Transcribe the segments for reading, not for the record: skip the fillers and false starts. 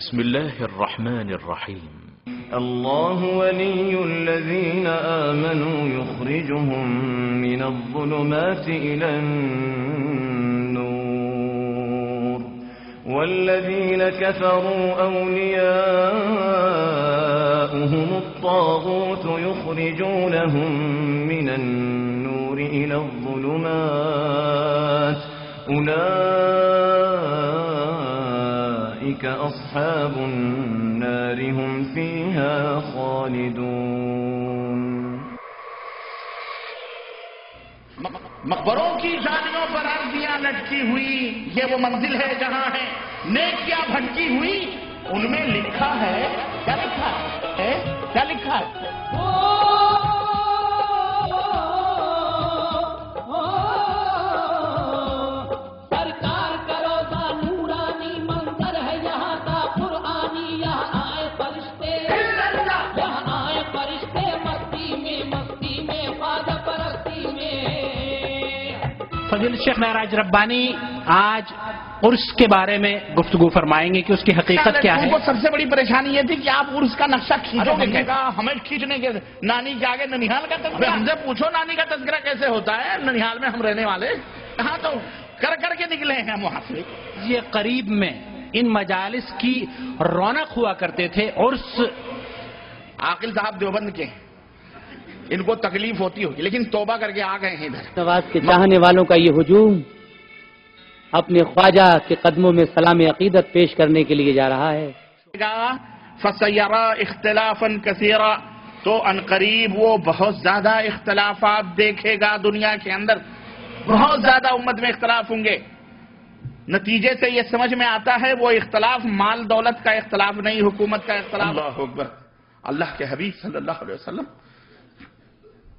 بسم الله الرحمن الرحيم. الله ولي الذين آمنوا يخرجهم من الظلمات إلى النور والذين كفروا أولياؤهم الطاغوت يخرجونهم من النور إلى الظلمات أولئك أصحاب النار هم فيها خالدون. مقبروں کی جالیوں پر عرضیاں لٹکی ہوئی، یہ وہ منزل ہے جہاں ہے نیکیاں بھٹکی ہوئی. ان میں لکھا ہے، کیا لکھا ہے؟ کیا لکھا ہے؟ سرکار کرو دا نورانی منظر ہے یہاں کا قرآنی، یہاں آئے فرشتے، یہاں آئے فرشتے مستی میں خواجہ پرستی میں. فضیلت شیخ معراج ربانی آج عرس کے بارے میں گفتگو فرمائیں گے کہ اس کی حقیقت کیا ہے. سب سے بڑی پریشانی یہ تھی کہ آپ عرس کا نقشہ کھینچو گے، ہمیں کھینچنے کے نانی کے آگے ننیحال کا تذکرہ. ہم سے پوچھو نانی کا تذکرہ کیسے ہوتا ہے؟ ننیحال میں ہم رہنے والے کہاں تو کر کے نکلے ہیں ہم وہاں سے. یہ قریب میں ان مجالس کی رونق ہوا کرتے تھے. عرس عاقل صاحب دیوبند کے، ان کو تکلیف ہوتی ہوگی لیکن توبہ کر کے آ گئے ہیں ادھر. نواز کے چاہنے والوں کا یہ ہجوم اپنے خواجہ کے قدموں میں سلام عقیدت پیش کرنے کے لیے جا رہا ہے. فَسَيَرَى اخْتِلَافًا كَثِيرًا، تو عنقریب وہ بہت زیادہ اختلافات دیکھے گا. دنیا کے اندر بہت زیادہ امت میں اختلاف ہوں گے. نتیجے سے یہ سمجھ میں آتا ہے وہ اختلاف مال دولت کا اختلاف نہیں، حکومت کا اختلاف. اللہ اکبر. اللہ کے حبیب صلی اللہ علیہ وسلم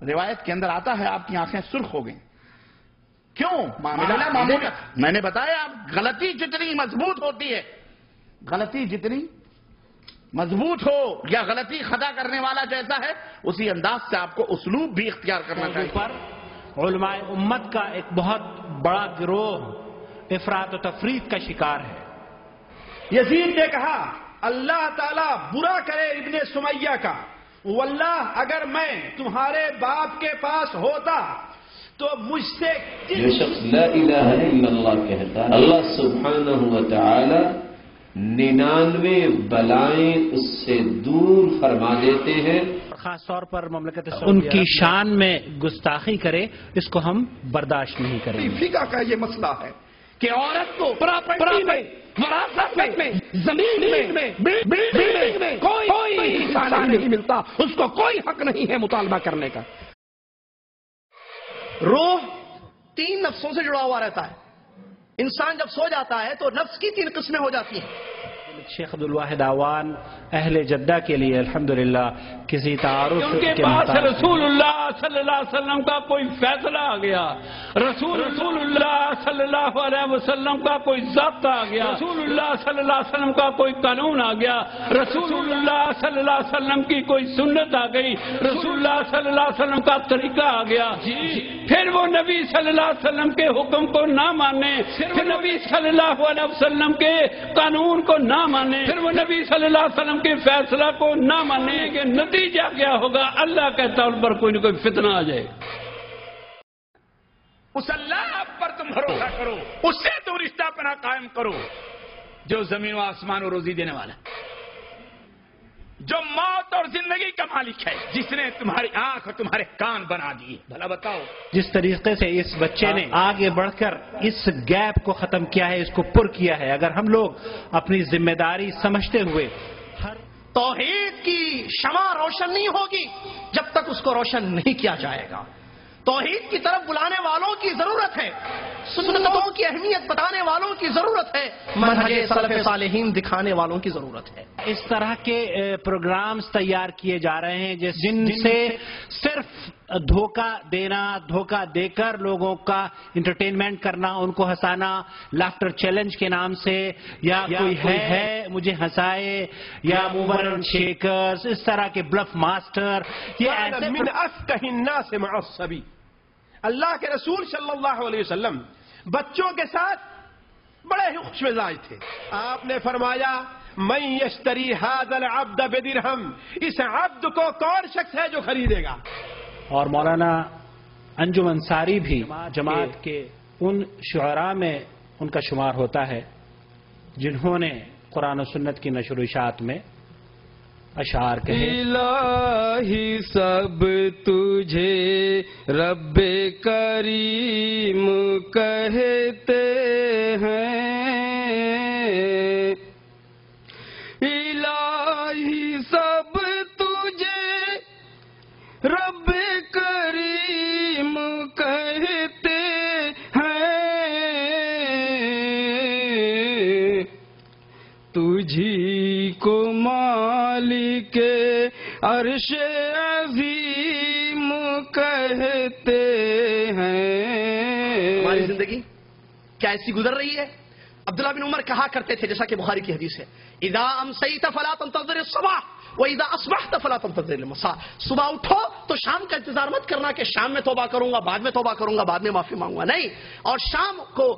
روایت کے اندر آتا ہے آپ کی آنکھیں سرخ ہو گئیں. کیوں؟ معاملہ معمول. میں نے بتایا غلطی جتنی مضبوط ہوتی ہے، غلطی جتنی مضبوط ہو یا غلطی خطا کرنے والا جیسا ہے اسی انداز سے آپ کو اسلوب بھی اختیار کرنا چاہیے. پر علماء امت کا ایک بہت بڑا گروہ افراط و تفریط کا شکار ہے. یزید نے کہا اللہ تعالیٰ برا کرے ابن سمیہ کا، واللہ اگر میں تمہارے باپ کے پاس ہوتا تو مجھ سے جو شخص لا الہ الا اللہ کہتا ہے اللہ سبحانہ وتعالی 99 بلائیں اس سے دور فرما دیتے ہیں. خاص طور پر مملکت ان کی شان میں گستاخی کرے، اس کو ہم برداشت نہیں کریں گے. فقہ کا یہ مسئلہ ہے کہ عورت کو پراپرٹی میں، وراثت میں، زمین میں، بلڈنگ میں کوئی حصہ نہیں ملتا. اس کو کوئی حق نہیں ہے مطالبہ کرنے کا. روح 3 نفسوں سے جڑا ہوا رہتا ہے. انسان جب سو جاتا ہے تو نفس کی 3 قسمیں ہو جاتی ہیں. شیخ عبدالواحد اعوان اہل جدہ کے لیے الحمدللہ کسی تعارف ان کے پاس رسول اللہ صلی اللہ علیہ وسلم کا کوئی فیصلہ آ گیا، رسول اللہ صلی اللہ علیہ وسلم کا کوئی ضابطہ آ گیا، رسول اللہ صلی اللہ علیہ وسلم کا کوئی قانون آ گیا، رسول اللہ صلی اللہ علیہ وسلم کی کوئی سنت آ گئی، رسول اللہ صلی اللہ علیہ وسلم کا طریقہ آ گیا. پھر وہ نبی صلی اللہ علیہ وسلم کے حکم کو نہ مانے، پھر نبی صلی اللہ علیہ وسلم کے قانون کو نہ مانے، پھر وہ نبی صلی اللہ علیہ وسلم کے فیصلہ کو نہ مانے کہ نتیجہ کیا ہوگا؟ اللہ کہتا ہے ان پر کوئی نہ کوئی فتنہ آ جائے. اس اللہ پر تم بھروسہ کرو، اس سے تم رشتہ پناہ قائم کرو جو زمین و آسمان و روزی دینے والا ہے، جو موت اور زندگی کا مالک ہے، جس نے تمہاری آنکھ اور تمہارے کان بنا دیے. بھلا بتاؤ جس طریقے سے اس بچے نے آگے بڑھ کر اس گیپ کو ختم کیا ہے، اس کو پر کیا ہے. اگر ہم لوگ اپنی ذمہ داری سمجھتے ہوئے توحید کی شمع روشن نہیں ہوگی جب تک اس کو روشن نہیں کیا جائے گا. توحید کی طرف بلانے والوں کی ضرورت ہے، سنتوں کی اہمیت بتانے والوں کی ضرورت ہے، منہج سلف صالحین دکھانے والوں کی ضرورت ہے. اس طرح کے پروگرامز تیار کیے جا رہے ہیں جن سے صرف دھوکہ دینا، دھوکہ دے کر لوگوں کا انٹرٹینمنٹ کرنا، ان کو ہنسانا، لافٹر چیلنج کے نام سے، یا کوئی ہے مجھے ہنسائے، یا موور اینڈ شیکرز، اس طرح کے بلف ماسٹر. یہ ایسے من افقہ الناس مع الصبی. اللہ کے رسول صلی اللہ علیہ وسلم بچوں کے ساتھ بڑے ہی خوش مزاج تھے. آپ نے فرمایا من یشتری هذا العبد بدرہم، اس عبد کو کون شخص ہے جو خریدے گا؟ اور مولانا انجم انصاری بھی جماعت کے ان شعراء میں ان کا شمار ہوتا ہے جنہوں نے قرآن و سنت کی نشر و اشاعت میں اشعار کہے۔ الہی سب تجھے رب کریم کہتے ہیں، الہی سب تجھے رب کریم کہتے ہیں، تجھی کو مالک عرش عظیم کہتے ہیں۔ ہماری زندگی کیا ایسی گزر رہی ہے؟ عبداللہ بن عمر کہا کرتے تھے، جیسا کہ بخاری کی حدیث ہے، اذا امسیت فلا تنتظر الصبح واذا اصبحت فلا تنتظر المساء، صبح اٹھو تو شام کا انتظار مت کرنا کہ شام میں توبہ کروں گا، بعد میں توبہ کروں گا، بعد میں معافی مانگوں گا، نہیں، اور شام کو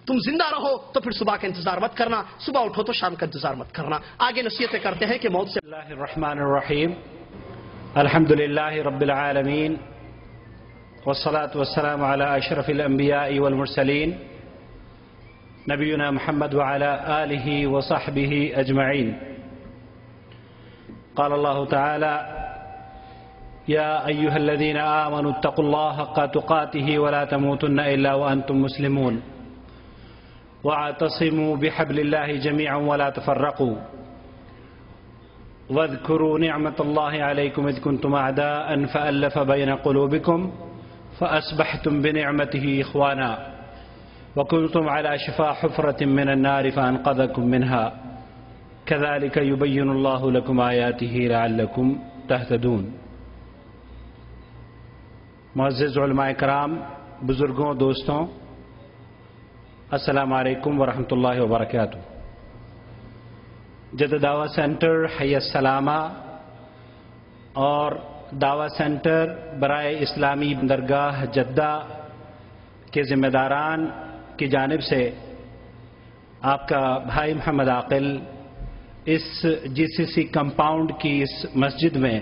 تم زندہ رہو تو پھر صبح کا انتظار مت کرنا، صبح اٹھو تو شام کا انتظار مت کرنا۔ آگے نصیحتیں کرتے ہیں کہ موت سے اللہ الرحمن الرحیم، الحمد للہ رب العالمین، والصلاة والسلام علی اشرف الانبیاء والمرسلین، نبینا محمد وعلی آلہ وصحبہ اجمعین۔ قال اللہ تعالی یا ایہا الذین آمنوا اتقوا اللہ حق تقاته ولا تموتن الا وانتم مسلمون واعتصموا بحبل الله جميعا ولا تفرقوا واذكروا نعمة الله عليكم إذ كنتم أعداء فألف بين قلوبكم فأصبحتم بنعمته إخوانا وكنتم على شفا حفرة من النار فأنقذكم منها كذلك يبين الله لكم آياته لعلكم تهتدون۔ معزز علماء کرام، بزرگوں، دوستوں، السلام علیکم ورحمۃ اللہ وبرکاتہ۔ جدہ دعویٰ سینٹر حی السلامہ اور دعویٰ سینٹر برائے اسلامی بندرگاہ جدہ کے ذمہ داران کی جانب سے آپ کا بھائی محمد عاقل اس جی سی سی کمپاؤنڈ کی اس مسجد میں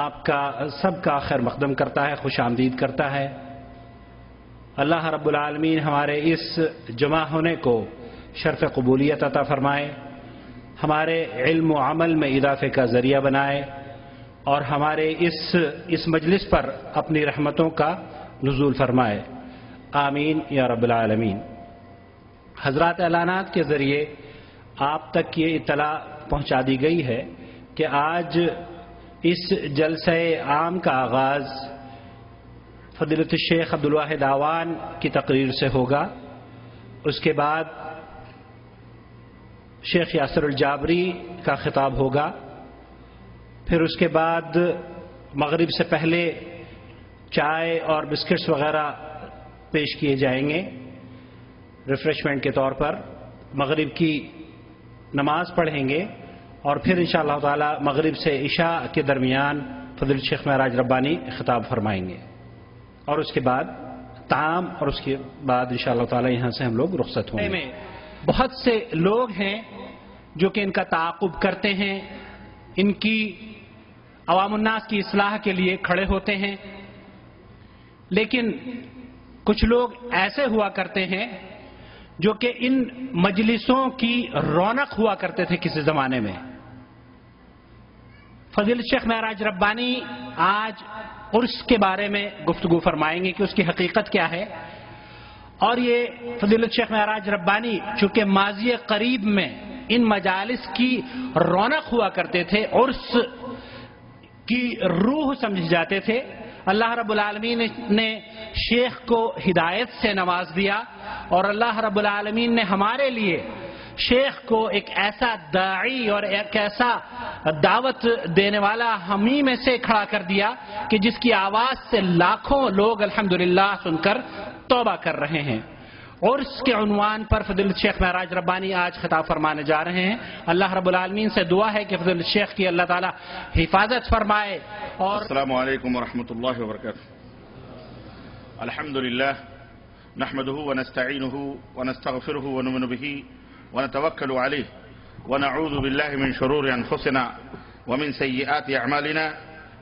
آپ کا سب کا خیر مقدم کرتا ہے، خوش آمدید کرتا ہے۔ اللہ رب العالمین ہمارے اس جمع ہونے کو شرف قبولیت عطا فرمائے، ہمارے علم و عمل میں اضافے کا ذریعہ بنائے، اور ہمارے اس مجلس پر اپنی رحمتوں کا نزول فرمائے، آمین یا رب العالمین۔ حضرات اعلانات کے ذریعے آپ تک یہ اطلاع پہنچا دی گئی ہے کہ آج اس جلسہ عام کا آغاز فضیلت الشیخ عبدالواحد اعوان کی تقریر سے ہوگا، اس کے بعد شیخ یاسر الجابری کا خطاب ہوگا، پھر اس کے بعد مغرب سے پہلے چائے اور بسکٹس وغیرہ پیش کیے جائیں گے ریفریشمنٹ کے طور پر، مغرب کی نماز پڑھیں گے، اور پھر انشاءاللہ تعالی مغرب سے عشاء کے درمیان فضیلت شیخ معراج ربانی خطاب فرمائیں گے، اور اس کے بعد طعام، اور اس کے بعد انشاءاللہ تعالی یہاں سے ہم لوگ رخصت ہوں گے۔ بہت سے لوگ ہیں جو کہ ان کا تعاقب کرتے ہیں، ان کی عوام الناس کی اصلاح کے لیے کھڑے ہوتے ہیں، لیکن کچھ لوگ ایسے ہوا کرتے ہیں جو کہ ان مجلسوں کی رونق ہوا کرتے تھے کسی زمانے میں۔ فضیلت شیخ معراج ربانی آج عرس کے بارے میں گفتگو فرمائیں گے کہ اس کی حقیقت کیا ہے، اور یہ فضیلت شیخ معراج ربانی چونکہ ماضی قریب میں ان مجالس کی رونق ہوا کرتے تھے، عرس کی روح سمجھ جاتے تھے، اللہ رب العالمین نے شیخ کو ہدایت سے نواز دیا، اور اللہ رب العالمین نے ہمارے لیے شیخ کو ایک ایسا داعی اور ایک ایسا دعوت دینے والا ہمیں میں سے کھڑا کر دیا کہ جس کی آواز سے لاکھوں لوگ الحمدللہ سن کر توبہ کر رہے ہیں۔ اور اس کے عنوان پر فضیلت شیخ معراج ربانی آج خطاب فرمانے جا رہے ہیں۔ اللہ رب العالمین سے دعا ہے کہ فضیلت شیخ کی اللہ تعالی حفاظت فرمائے۔ اور السلام علیکم ورحمۃ اللہ وبرکاتہ۔ الحمد للہ نحمده ونستعینه ونستغفره ونؤمن به ونتوكل عليه ونعوذ بالله من شرور أنفسنا ومن سيئات أعمالنا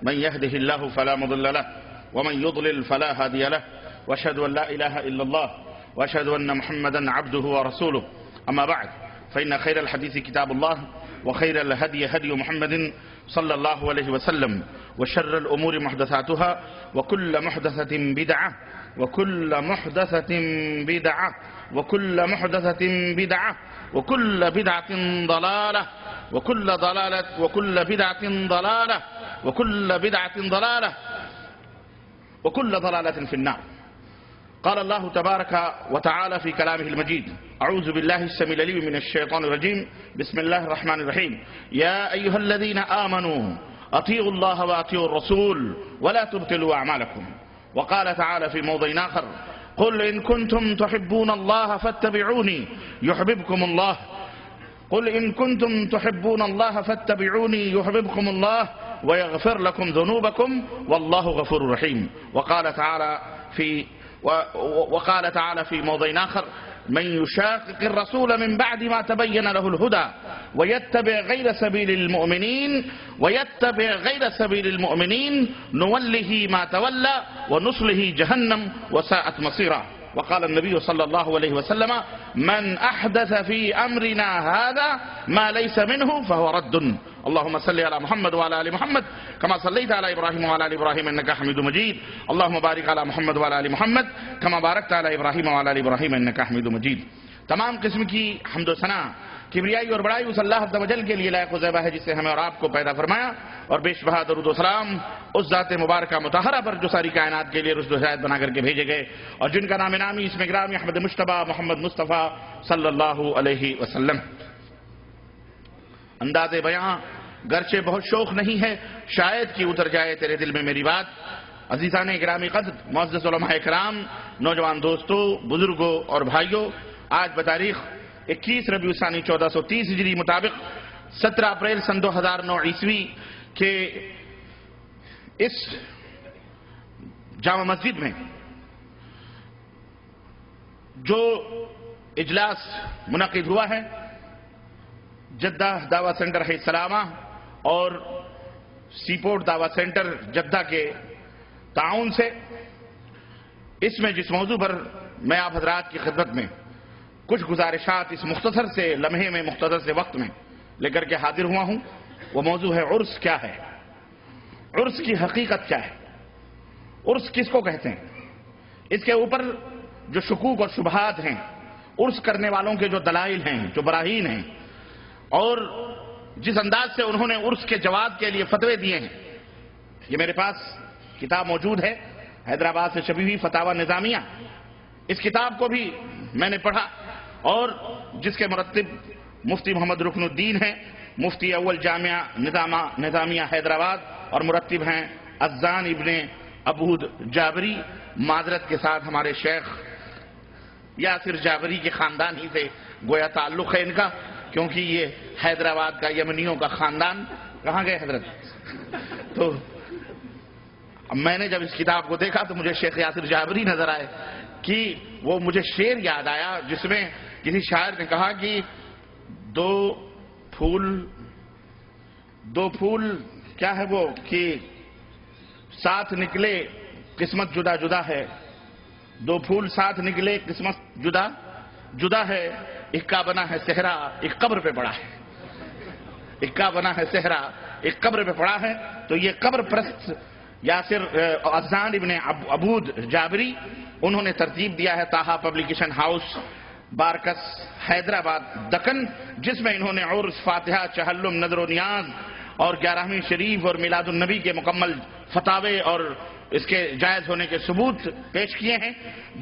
من يهده الله فلا مضل له ومن يضلل فلا هادي له وأشهد أن لا إله إلا الله وأشهد أن محمدا عبده ورسوله أما بعد فإن خير الحديث كتاب الله وخير الهدي هدي محمد صلى الله عليه وسلم وشر الأمور محدثاتها وكل محدثة بدعة وكل محدثة بدعة وكل محدثة بدعة وكل بدعة ضلالة وكل ضلالة وكل بدعة ضلالة وكل بدعة ضلالة وكل ضلالة في النار. قال الله تبارك وتعالى في كلامه المجيد: أعوذ بالله السميع العليم من الشيطان الرجيم. بسم الله الرحمن الرحيم. يا أيها الذين آمنوا أطيعوا الله وأطيعوا الرسول ولا تبطلوا أعمالكم. وقال تعالى في موضع آخر: قل إن كنتم تحبون الله فاتبعوني يحببكم الله. قل إن كنتم تحبون الله فاتبعوني يحببكم الله ويغفر لكم ذنوبكم والله غفور رحيم. وقال تعالى في موضع آخر: من يشاقق الرسول من بعد ما تبين له الهدى ويتبع غير سبيل المؤمنين نوله ما تولى ونصله جهنم وساءت مصيرا. وقال النبي صلى الله عليه وسلم: من أحدث في أمرنا هذا ما ليس منه فهو رد. اللهم صل على محمد وعلى آل محمد كما صليت على إبراهيم وعلى آل إبراهيم إنك حميد مجيد. اللهم بارك على محمد وعلى آل محمد كما باركت على إبراهيم وعلى آل إبراهيم إنك حميد مجيد. تمام قسم کی حمد و ثنا کبریائی اور بڑائی اس اللہ عز و جل کے لیے لائق و زیبہ ہے جس سے ہمیں اور آپ کو پیدا فرمایا، اور بیش بہا درود و سلام اس ذات مبارکہ مطہرہ پر جو ساری کائنات کے لیے رشد و ہدایت بنا کر کے بھیجے گئے اور جن کا نام نامی اسم گرامی احمد مجتبی محمد مصطفیٰ صلی اللہ علیہ وسلم. انداز بیان گرچہ بہت شوق نہیں ہے، شاید کہ اتر جائے تیرے دل میں میری بات. عزیزان گرامی قدر، معزز علماء کرام، نوجوان دوستوں، بزرگوں اور بھائیوں، آج بتاریخ 21 ربیع الثانی 1430 ہجری مطابق 17 اپریل سن 2009 عیسوی کے اس جامع مسجد میں جو اجلاس منعقد ہوا ہے جدہ دعوت سینٹر ہے سلامہ اور سی پورٹ دعوت سینٹر جدہ کے تعاون سے، اس میں جس موضوع پر میں آپ حضرات کی خدمت میں کچھ گزارشات اس مختصر سے لمحے میں، مختصر سے وقت میں لے کر کے حاضر ہوا ہوں، وہ موضوع ہے عرس کیا ہے، عرس کی حقیقت کیا ہے، عرس کس کو کہتے ہیں. اس کے اوپر جو شکوک اور شبہات ہیں، عرس کرنے والوں کے جو دلائل ہیں، جو براہین ہیں، اور جس انداز سے انہوں نے عرس کے جواز کے لیے فتوے دیے ہیں، یہ میرے پاس کتاب موجود ہے، حیدرآباد سے چھپی ہوئی فتاوی نظامیہ. اس کتاب کو بھی میں نے پڑھا اور جس کے مرتب مفتی محمد رکن الدین ہیں، مفتی اول جامعہ نظامیہ حیدرآباد، اور مرتب ہیں اذان ابن ابود جابری. معذرت کے ساتھ ہمارے شیخ یاسر جابری کے خاندان ہی سے گویا تعلق ہے ان کا، کیونکہ یہ حیدرآباد کا یمنیوں کا خاندان. کہاں گئے حضرت؟ تو میں نے جب اس کتاب کو دیکھا تو مجھے شیخ یاسر جابری نظر آئے کہ وہ مجھے شعر یاد آیا جس میں کسی شاعر نے کہا کہ دو پھول کیا ہے وہ کہ ساتھ نکلے قسمت جدا جدا ہے، دو پھول ساتھ نکلے قسمت جدا جدا ہے، ایک کا بنا ہے صحرا ایک قبر پہ پڑا ہے، ایک کا بنا ہے صحرا ایک قبر پہ پڑا ہے. تو یہ قبر پرست یاسر اذان ابن ابود جابری انہوں نے ترتیب دیا ہے تاہا پبلیکیشن ہاؤس بارکس حیدرآباد دکن، جس میں انہوں نے عرس، فاتحہ، چہلم، نظر و نیاز اور 11ویں شریف اور میلاد النبی کے مکمل فتاوے اور اس کے جائز ہونے کے ثبوت پیش کیے ہیں.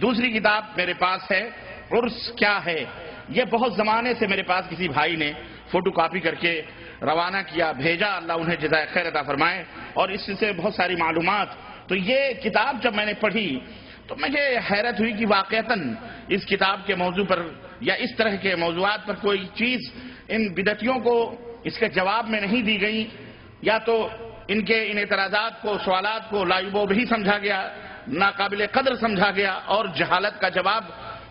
دوسری کتاب میرے پاس ہے عرس کیا ہے. یہ بہت زمانے سے میرے پاس کسی بھائی نے فوٹو کاپی کر کے روانہ کیا، بھیجا، اللہ انہیں جزائے خیر عطا فرمائے، اور اس سے بہت ساری معلومات. تو یہ کتاب جب میں نے پڑھی تو مجھے حیرت ہوئی کہ واقعتاً اس کتاب کے موضوع پر یا اس طرح کے موضوعات پر کوئی چیز ان بدعتیوں کو اس کے جواب میں نہیں دی گئی، یا تو ان کے ان اعتراضات کو، سوالات کو لایبو بھی سمجھا گیا، ناقابل قدر سمجھا گیا، اور جہالت کا جواب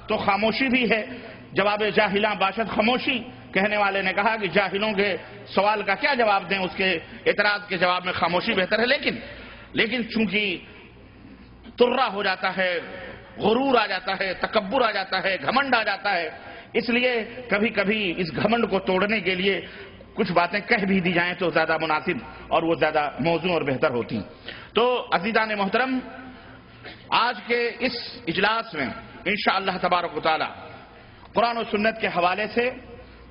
تو خاموشی بھی ہے. جواب جاہلاں باشد خاموشی، کہنے والے نے کہا کہ جاہلوں کے سوال کا کیا جواب دیں، اس کے اعتراض کے جواب میں خاموشی بہتر ہے. لیکن چونکہ ترا ہو جاتا ہے، غرور آ جاتا ہے، تکبر آ جاتا ہے، گھمنڈ آ جاتا ہے، اس لیے کبھی کبھی اس گھمنڈ کو توڑنے کے لیے کچھ باتیں کہہ بھی دی جائیں تو زیادہ مناسب اور وہ زیادہ موزوں اور بہتر ہوتی ہیں. تو عزیزان محترم، آج کے اس اجلاس میں انشاءاللہ تبارک و تعالی قرآن و سنت کے حوالے سے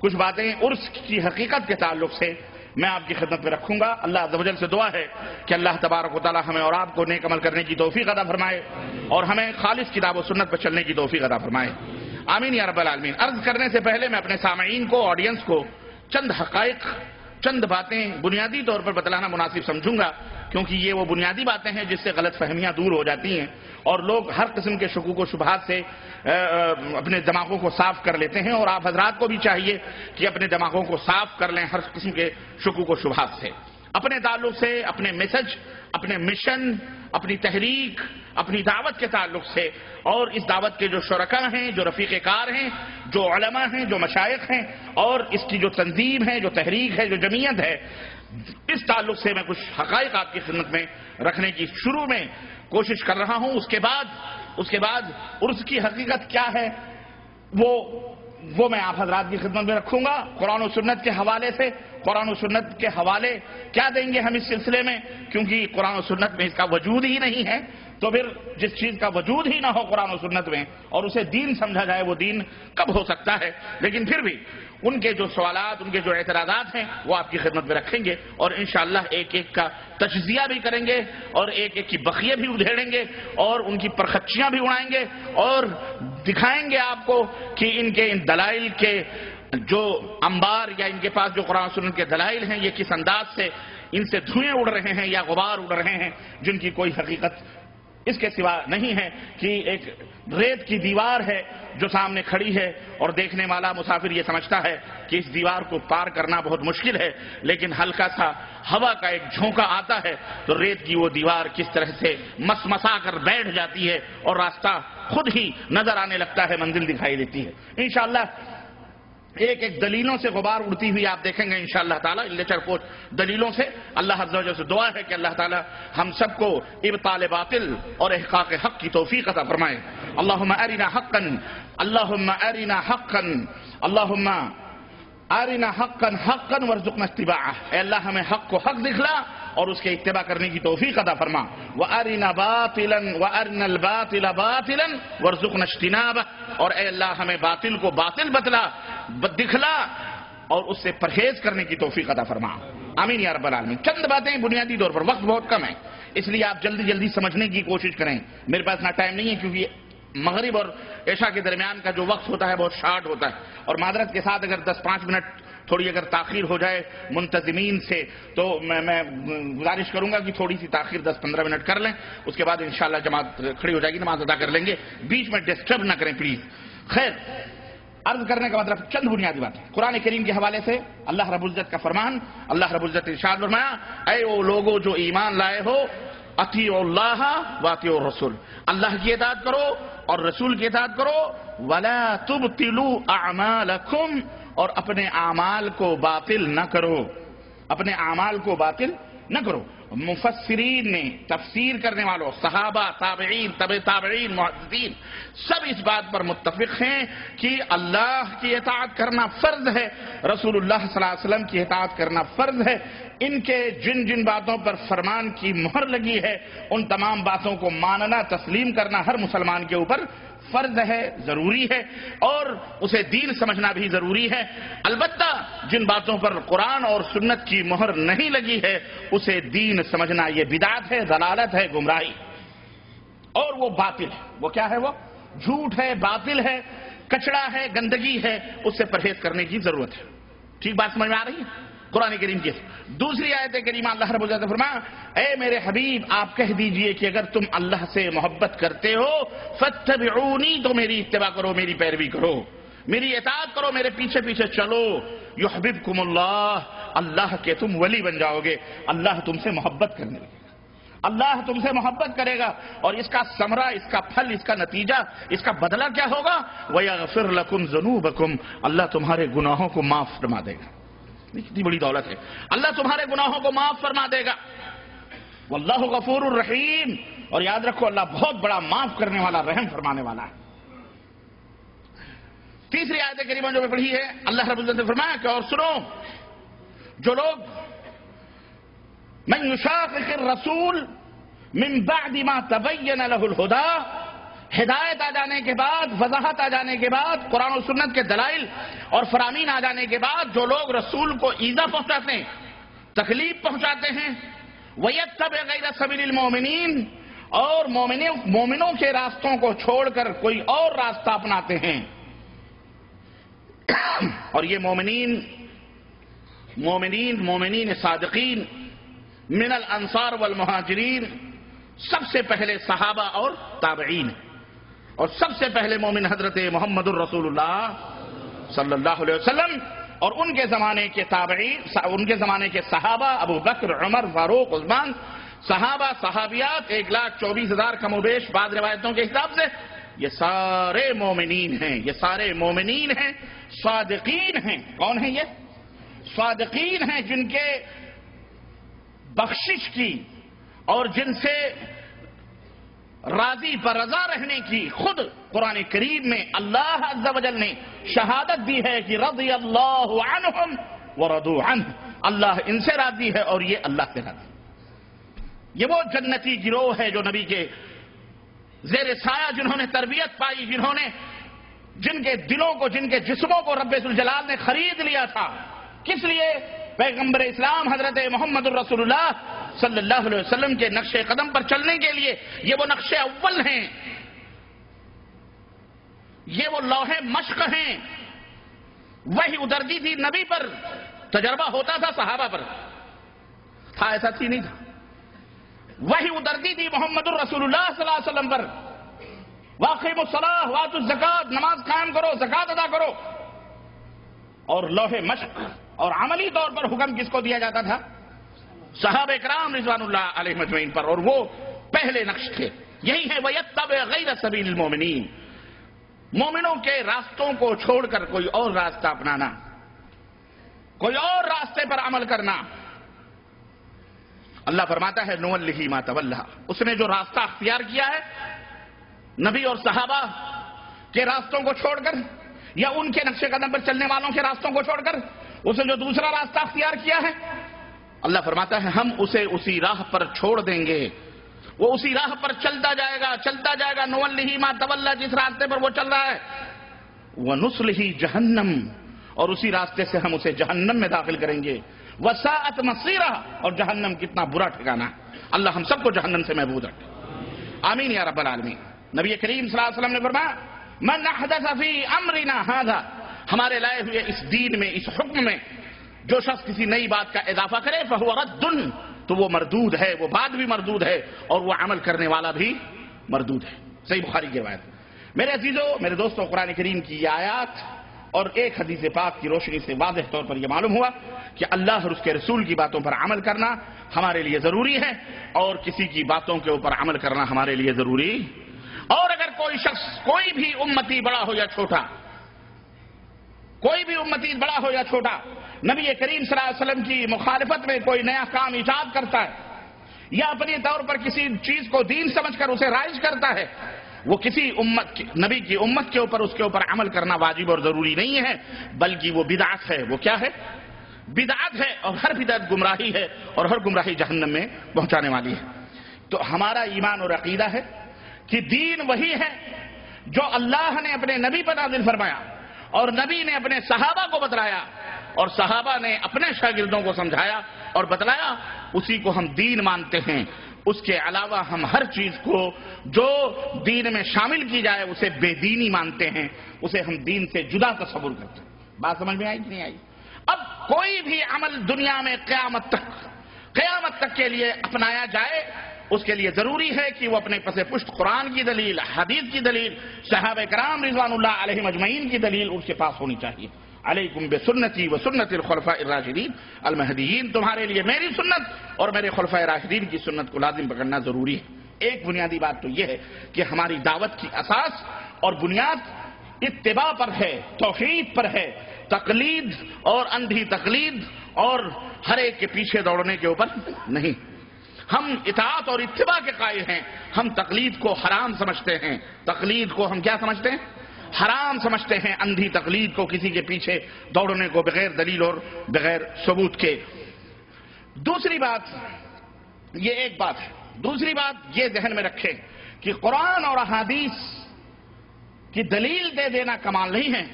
کچھ باتیں عرس کی حقیقت کے تعلق سے میں آپ کی خدمت میں رکھوں گا. اللہ عز و جل سے دعا ہے کہ اللہ تبارک و تعالی ہمیں اور آپ کو نیک عمل کرنے کی توفیق عطا فرمائے اور ہمیں خالص کتاب و سنت پر چلنے کی توفیق عطا فرمائے. آمین یا رب العالمین. عرض کرنے سے پہلے میں اپنے سامعین کو، آڈینس کو چند حقائق، چند باتیں بنیادی طور پر بتلانا مناسب سمجھوں گا، کیونکہ یہ وہ بنیادی باتیں ہیں جس سے غلط فہمیاں دور ہو جاتی ہیں اور لوگ ہر قسم کے شکوک و شبہات سے اپنے دماغوں کو صاف کر لیتے ہیں. اور آپ حضرات کو بھی چاہیے کہ اپنے دماغوں کو صاف کر لیں ہر قسم کے شکوک و شبہات سے، اپنے تعلق سے، اپنے میسج، اپنے مشن، اپنی تحریک، اپنی دعوت کے تعلق سے، اور اس دعوت کے جو شرکاء ہیں، جو رفیق کار ہیں، جو علماء ہیں، جو مشائخ ہیں، اور اس کی جو تنظیم ہے، جو تحریک ہے، جو جمعیت ہے، اس تعلق سے میں کچھ حقائق آپ کی خدمت میں رکھنے کی شروع میں کوشش کر رہا ہوں. اس کے بعد عرس کی حقیقت کیا ہے وہ میں آپ حضرات کی خدمت میں رکھوں گا. قرآن و سنت کے حوالے سے، قرآن و سنت کے حوالے کیا دیں گے ہم اس سلسلے میں، کیونکہ قرآن و سنت میں اس کا وجود ہی نہیں ہے. تو پھر جس چیز کا وجود ہی نہ ہو قرآن و سنت میں اور اسے دین سمجھا جائے، وہ دین کب ہو سکتا ہے؟ لیکن پھر بھی ان کے جو سوالات، ان کے جو اعتراضات ہیں وہ آپ کی خدمت میں رکھیں گے اور انشاءاللہ ایک ایک کا تجزیہ بھی کریں گے اور ایک ایک کی بخیے بھی ادھیڑیں گے اور ان کی پرخچیاں بھی اڑائیں گے اور دکھائیں گے آپ کو کہ ان دلائل کے جو انبار یا ان کے پاس جو قرآن و سنت کے دلائل ہیں یہ کس انداز سے ان سے دھوئیں اڑ رہے ہیں یا غبار اڑ رہے ہیں، جن کی کوئی حقیقت اس کے سوا نہیں ہے کہ ایک ریت کی دیوار ہے جو سامنے کھڑی ہے اور دیکھنے والا مسافر یہ سمجھتا ہے کہ اس دیوار کو پار کرنا بہت مشکل ہے، لیکن ہلکا سا ہوا کا ایک جھونکا آتا ہے تو ریت کی وہ دیوار کس طرح سے مسمسا کر بیٹھ جاتی ہے اور راستہ خود ہی نظر آنے لگتا ہے، منزل دکھائی دیتی ہے. انشاءاللہ ایک ایک دلیلوں سے غبار اڑتی ہوئی آپ دیکھیں گے انشاءاللہ تعالی، لیچر پوچھ دلیلوں سے. اللہ عز و جل سے دعا ہے کہ اللہ تعالی ہم سب کو ابطال باطل اور احقاق حق کی توفیق عطا فرمائے. اللہم ارنا حقا، اللہم ارنا حقا، اللہم ارنا حقا حقا وارزقنا اتباعہ. اے اللہ ہمیں حق کو حق دکھلا اور اس کے اتباع کرنے کی توفیق عطا فرما. وارنا باطلا وارنا الباطل باطلا وارزقنا اجتنابہ. اور اے اللہ ہمیں باطل کو باطل بتلا، دکھلا اور اس سے پرہیز کرنے کی توفیق عطا فرما. آمین یا رب العالمین. چند باتیں بنیادی طور پر، وقت بہت کم ہے اس لیے آپ جلدی جلدی سمجھنے کی کوشش کریں. میرے پاس اتنا ٹائم نہیں ہے کیونکہ مغرب اور عشاء کے درمیان کا جو وقت ہوتا ہے بہت شارٹ ہوتا ہے اور معذرت کے ساتھ اگر 10-5 منٹ تھوڑی اگر تاخیر ہو جائے منتظمین سے تو میں گزارش کروں گا کہ تھوڑی سی تاخیر 10-15 منٹ کر لیں. اس کے بعد انشاءاللہ جماعت کھڑی ہو جائے گی، نماز ادا کر لیں گے. بیچ میں ڈسٹرب نہ کریں پلیز. خیر، عرض کرنے کا مطلب چند بنیادی بات ہے. قرآن کریم کے حوالے سے اللہ رب العزت کا فرمان، اللہ رب العزت ارشاد فرمایا، اے وہ لوگوں جو ایمان لائے ہو، اطیعوا اللہ واطیعوا الرسول، اللہ کی اطاعت کرو اور رسول کی اطاعت کرو. ولا تبطلوا اعمالکم، اور اپنے اعمال کو باطل نہ کرو، اپنے اعمال کو باطل نہ کرو. مفسرین نے، تفسیر کرنے والوں، صحابہ، تابعین، تبع تابعین، محدثین سب اس بات پر متفق ہیں کہ اللہ کی اطاعت کرنا فرض ہے، رسول اللہ صلی اللہ علیہ وسلم کی اطاعت کرنا فرض ہے. ان کے جن جن باتوں پر فرمان کی مہر لگی ہے ان تمام باتوں کو ماننا، تسلیم کرنا ہر مسلمان کے اوپر فرض ہے، ضروری ہے اور اسے دین سمجھنا بھی ضروری ہے. البتہ جن باتوں پر قرآن اور سنت کی مہر نہیں لگی ہے اسے دین سمجھنا یہ بدعت ہے، ضلالت ہے، گمراہی اور وہ باطل ہے. وہ کیا ہے؟ وہ جھوٹ ہے، باطل ہے، کچڑا ہے، گندگی ہے. اس سے پرہیز کرنے کی ضرورت ہے. ٹھیک بات سمجھ میں آ رہی ہے؟ قرآن کریم کی دوسری آیت کریمہ اللہ رب العزت فرمایا، اے میرے حبیب آپ کہہ دیجئے کہ اگر تم اللہ سے محبت کرتے ہو فاتبعونی، تو میری اتباع کرو، میری پیروی کرو، میری اطاعت کرو، میرے پیچھے پیچھے چلو. یحببکم اللہ، اللہ کے تم ولی بن جاؤ گے، اللہ تم سے محبت کرنے لگے گا. اللہ تم سے محبت کرے گا اور اس کا ثمرہ، اس کا پھل، اس کا نتیجہ، اس کا بدلہ کیا ہوگا؟ وَيَغْفِرْ لَكُمْ ذُنُوبَكُمْ، اللہ تمہارے گناہوں کو معاف فرما دے گا. کتنی بڑی دولت ہے. اللہ تمہارے گناہوں کو معاف فرما دے گا. واللہ غفور الرحیم، اور یاد رکھو اللہ بہت بڑا معاف کرنے والا، رحم فرمانے والا ہے. تیسری آیت کریمہ جو میں پڑھی ہے، اللہ رب العزت نے فرمایا کہ اور سنو، جو لوگ من یشاقق الرسول من بعد ما تبین له الہدی، ہدایت آ جانے کے بعد، وضاحت آ جانے کے بعد، قرآن و سنت کے دلائل اور فرامین آ جانے کے بعد جو لوگ رسول کو ایذا پہنچاتے ہیں، تکلیف پہنچاتے ہیں، وَيَتَّبِعْ غَيْرَ سَبِيلِ الْمُؤْمِنِينَ، اور مومنوں کے راستوں کو چھوڑ کر کوئی اور راستہ اپناتے ہیں. اور یہ مومنین صادقین من الانصار والمہاجرین، سب سے پہلے صحابہ اور تابعین، اور سب سے پہلے مومن حضرت محمد الرسول اللہ صلی اللہ علیہ وسلم، اور ان کے زمانے کے تابعین، ان کے زمانے کے صحابہ ابو بکر، عمر، فاروق، عثمان، صحابہ صحابیات 1,24,000 کم و بیش بعض روایتوں کے حساب سے، یہ سارے مومنین ہیں، یہ سارے مومنین ہیں، صادقین ہیں. کون ہیں یہ؟ صادقین ہیں جن کے بخشش کی اور جن سے راضی پر رضا رہنے کی خود قرآن کریم میں اللہ عز و جل نے شہادت دی ہے کہ رضی اللہ عنہم ورضوا عنہ، اللہ ان سے راضی ہے اور یہ اللہ سے راضی. یہ وہ جنتی گروہ ہے جو نبی کے زیر سایہ جنہوں نے تربیت پائی، جن کے دلوں کو، جن کے جسموں کو رب ذوالجلال نے خرید لیا تھا. کس لیے؟ پیغمبر اسلام حضرت محمد الرسول اللہ صلی اللہ علیہ وسلم کے نقش قدم پر چلنے کے لیے. یہ وہ نقش اول ہیں، یہ وہ لوح مشق ہیں. وہی اترتی تھی نبی پر، تجربہ ہوتا تھا صحابہ پر، تھا ایسا تھی نہیں تھا. وہی اترتی تھی محمد الرسول اللہ صلی اللہ علیہ وسلم پر، واقیموا الصلاۃ وآتوا الزکاۃ، نماز قائم کرو، زکات ادا کرو. اور لوح مشق اور عملی طور پر حکم کس کو دیا جاتا تھا؟ صحابہ کرام رضوان اللہ علیہم اجمعین پر، اور وہ پہلے نقش تھے. یہی ہے وَيَتَّبِعْ غَيْرَ سَبِيلِ الْمُؤْمِنِينَ، مومنوں کے راستوں کو چھوڑ کر کوئی اور راستہ اپنانا، کوئی اور راستے پر عمل کرنا. اللہ فرماتا ہے نُوَلِّهِ مَا تَوَلَّىٰ، اس نے جو راستہ اختیار کیا ہے نبی اور صحابہ کے راستوں کو چھوڑ کر، یا ان کے نقش قدم پر چلنے والوں کے راستوں کو چھوڑ کر اس نے جو دوسرا راستہ اختیار کیا ہے، اللہ فرماتا ہے ہم اسے اسی راہ پر چھوڑ دیں گے، وہ اسی راہ پر چلتا جائے گا، چلتا جائے گا. نُوَلِّهِ مَا تَوَلَّىٰ، جس راستے پر وہ چل رہا ہے، وَنُصْلِهِ جہنم، اور اسی راستے سے ہم اسے جہنم میں داخل کریں گے. وَسَاءَتْ مَصِيرًا، اور جہنم کتنا برا ٹھکانہ ہے. اللہ ہم سب کو جہنم سے محفوظ رکھے، آمین یا رب العالمین. نبی کریم صلی اللہ علیہ وسلم نے فرمایا من احدث فی امرنا ھذا، ہمارے لائے ہوئے اس دین میں، اس حکم میں جو شخص کسی نئی بات کا اضافہ کرے فہو رد، تو وہ مردود ہے، وہ بات بھی مردود ہے اور وہ عمل کرنے والا بھی مردود ہے. صحیح بخاری کی روایت. میرے عزیزو، میرے دوستو، قرآن کریم کی یہ آیات اور ایک حدیث پاک کی روشنی سے واضح طور پر یہ معلوم ہوا کہ اللہ اور اس کے رسول کی باتوں پر عمل کرنا ہمارے لیے ضروری ہے، اور کسی کی باتوں کے اوپر عمل کرنا ہمارے لیے ضروری. اور اگر کوئی شخص، کوئی بھی امتی بڑا ہو یا چھوٹا، کوئی بھی امتی بڑا ہو یا چھوٹا، نبی کریم صلی اللہ علیہ وسلم کی مخالفت میں کوئی نیا کام ایجاد کرتا ہے یا اپنے طور پر کسی چیز کو دین سمجھ کر اسے رائج کرتا ہے، وہ کسی نبی کی امت کے اوپر اس کے اوپر عمل کرنا واجب اور ضروری نہیں ہے، بلکہ وہ بدعت ہے. وہ کیا ہے؟ بدعت ہے، اور ہر بدعت گمراہی ہے، اور ہر گمراہی جہنم میں پہنچانے والی ہے. تو ہمارا ایمان اور عقیدہ ہے کہ دین وہی ہے جو اللہ نے اپنے نبی پر نازل فرمایا، اور نبی نے اپنے صحابہ کو بتلایا، اور صحابہ نے اپنے شاگردوں کو سمجھایا اور بتلایا، اسی کو ہم دین مانتے ہیں. اس کے علاوہ ہم ہر چیز کو جو دین میں شامل کی جائے اسے بے دینی مانتے ہیں، اسے ہم دین سے جدا تصور کرتے ہیں. بات سمجھ میں آئی کہ نہیں آئی؟ اب کوئی بھی عمل دنیا میں قیامت تک کے لیے اپنایا جائے، اس کے لیے ضروری ہے کہ وہ اپنے پس پشت قرآن کی دلیل، حدیث کی دلیل، صحابہ کرام رضوان اللہ علیہم اجمعین کی دلیل اس کے پاس ہونی چاہیے. علیکم بسنتی و سنت الخلفاء الراشدین المہدیین، تمہارے لیے میری سنت اور میرے خلفاء راشدین کی سنت کو لازم پکڑنا ضروری ہے۔ ایک بنیادی بات تو یہ ہے کہ ہماری دعوت کی اساس اور بنیاد اتباع پر ہے، توحید پر ہے، تقلید اور اندھی تقلید اور ہر ایک کے پیچھے دوڑنے کے اوپر نہیں۔ ہم اطاعت اور اتباع کے قائل ہیں، ہم تقلید کو حرام سمجھتے ہیں، تقلید کو ہم کیا سمجھتے ہیں؟ حرام سمجھتے ہیں، اندھی تقلید کو، کسی کے پیچھے دوڑنے کو بغیر دلیل اور بغیر ثبوت کے۔ دوسری بات یہ ایک بات ہے، دوسری بات یہ ذہن میں رکھیں کہ قرآن اور احادیث کی دلیل دے دینا کمال نہیں ہے،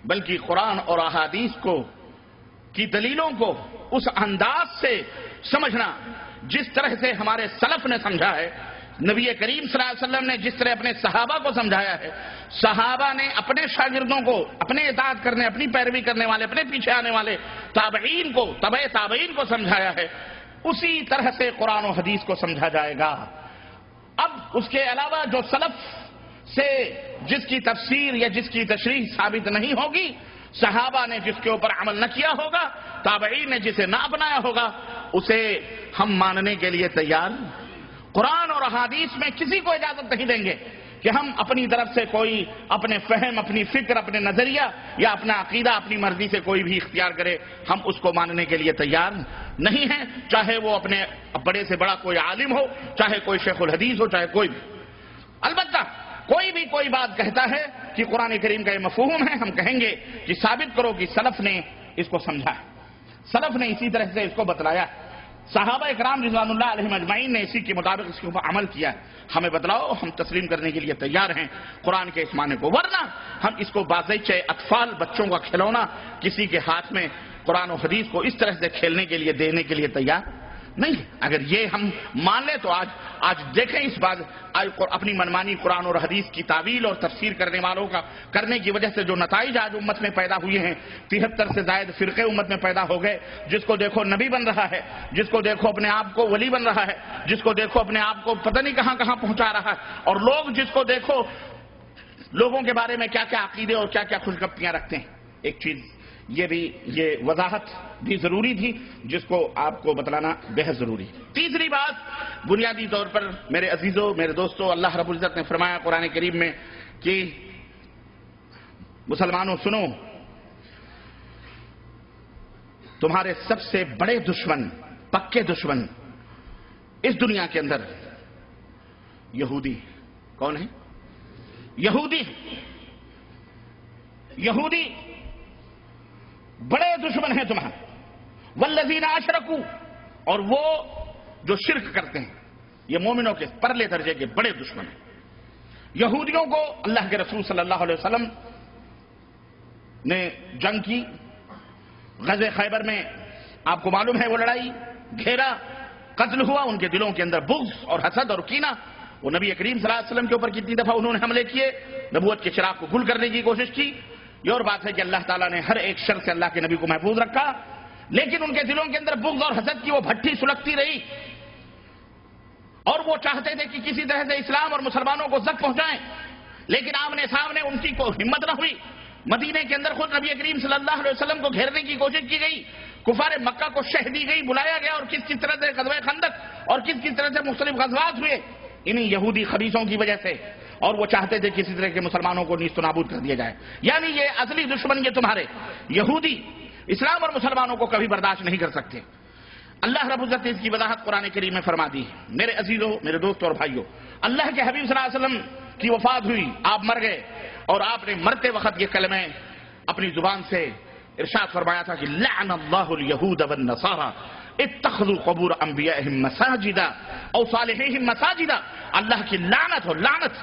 بلکہ قرآن اور احادیث کی دلیلوں کو اس انداز سے سمجھنا جس طرح سے ہمارے سلف نے سمجھا ہے، نبی کریم صلی اللہ علیہ وسلم نے جس طرح اپنے صحابہ کو سمجھایا ہے، صحابہ نے اپنے شاگردوں کو، اپنے اطاعت کرنے، اپنی پیروی کرنے والے، اپنے پیچھے آنے والے تابعین کو، تبع تابعین کو سمجھایا ہے، اسی طرح سے قرآن و حدیث کو سمجھا جائے گا۔ اب اس کے علاوہ جو سلف سے جس کی تفسیر یا جس کی تشریح ثابت نہیں ہوگی، صحابہ نے جس کے اوپر عمل نہ کیا ہوگا، تابعین نے جسے نہ اپنایا ہوگا، اسے ہم ماننے کے لیے تیار۔ قرآن اور احادیث میں کسی کو اجازت نہیں دیں گے کہ ہم اپنی طرف سے کوئی اپنے فہم، اپنی فکر، اپنے نظریہ یا اپنا عقیدہ اپنی مرضی سے کوئی بھی اختیار کرے، ہم اس کو ماننے کے لیے تیار نہیں ہیں، چاہے وہ اپنے بڑے سے بڑا کوئی عالم ہو، چاہے کوئی شیخ الحدیث ہو، چاہے کوئی بھی۔ البتہ کوئی بھی کوئی بات کہتا ہے کہ قرآن کریم کا یہ مفہوم ہے، ہم کہیں گے کہ ثابت کرو کہ سلف نے اس کو سمجھا ہے، سلف نے اسی طرح سے اس کو بتلایا، صحابہ اکرام رضوان اللہ علیہم اجمعین نے اسی کے مطابق اس کے اوپر عمل کیا ہے، ہمیں بتلاؤ، ہم تسلیم کرنے کے لیے تیار ہیں قرآن کے اس معنی کو، ورنہ ہم اس کو بازیچہ اطفال، بچوں کا کھلونا، کسی کے ہاتھ میں قرآن و حدیث کو اس طرح سے کھیلنے کے لیے دینے کے لیے تیار نہیں۔ اگر یہ ہم مان لیں تو آج دیکھیں اس بات، اپنی منمانی قرآن اور حدیث کی تعویل اور تفسیر کرنے والوں کا کرنے کی وجہ سے جو نتائج آج امت میں پیدا ہوئے ہیں، 73 سے زائد فرقے امت میں پیدا ہو گئے، جس کو دیکھو نبی بن رہا ہے، جس کو دیکھو اپنے آپ کو ولی بن رہا ہے، جس کو دیکھو اپنے آپ کو پتہ نہیں کہاں کہاں پہنچا رہا ہے، اور لوگ جس کو دیکھو لوگوں کے بارے میں کیا کیا عقیدے اور کیا کیا خوشگپیاں رکھتے ہیں۔ ایک چیز یہ وضاحت بھی ضروری تھی جس کو آپ کو بتلانا بہت ضروری ہے۔ تیسری بات بنیادی طور پر میرے عزیزوں، میرے دوستوں، اللہ رب العزت نے فرمایا قرآن کریم میں کہ مسلمانوں سنو، تمہارے سب سے بڑے دشمن، پکے دشمن اس دنیا کے اندر یہودی کون ہے؟ یہودی بڑے دشمن ہیں تمہارے، والذین اشرکوا، اور وہ جو شرک کرتے ہیں، یہ مومنوں کے پرلے درجے کے بڑے دشمن ہیں۔ یہودیوں کو اللہ کے رسول صلی اللہ علیہ وسلم نے جنگ کی، غزوہ خیبر میں آپ کو معلوم ہے وہ لڑائی، گھیرا، قتل ہوا، ان کے دلوں کے اندر بغض اور حسد اور کینہ، وہ نبی کریم صلی اللہ علیہ وسلم کے اوپر کتنی دفعہ انہوں نے حملے کیے، نبوت کے چراغ کو گل کرنے کی کوشش کی۔ یہ اور بات ہے کہ اللہ تعالیٰ نے ہر ایک شر سے اللہ کے نبی کو محفوظ رکھا، لیکن ان کے دلوں کے اندر بغض اور حسد کی وہ بھٹی سلگتی رہی، اور وہ چاہتے تھے کہ کسی طرح سے اسلام اور مسلمانوں کو زخم پہنچائیں، لیکن آمنے سامنے ان کی کوئی ہمت نہ ہوئی۔ مدینے کے اندر خود نبی کریم صلی اللہ علیہ وسلم کو گھیرنے کی کوشش کی گئی، کفار مکہ کو شہ دی گئی، بلایا گیا، اور کس طرح سے غزوہ خندق اور کس طرح سے مختلف غزوات ہوئے انہی یہودی خبیثوں کی وجہ سے، اور وہ چاہتے تھے کسی طرح کے مسلمانوں کو نیست و نابود کر دیا جائے۔ یعنی یہ اصلی دشمن یہ تمہارے یہودی اسلام اور مسلمانوں کو کبھی برداشت نہیں کر سکتے۔ اللہ رب العزت نے اس کی وضاحت قرآن کریم میں فرما دی ہے۔ میرے عزیزوں، میرے دوستوں اور بھائیوں، اللہ کے حبیب صلی اللہ علیہ وسلم کی وفات ہوئی، آپ مر گئے، اور آپ نے مرتے وقت یہ کلمہ اپنی زبان سے ارشاد فرمایا تھا کہ لعن اللہ الیہود والنصارى اتخذوا قبور انبیائہم مساجدا او صالحیہم مساجدا۔ اللہ کی لعنت ہو، لعنت۔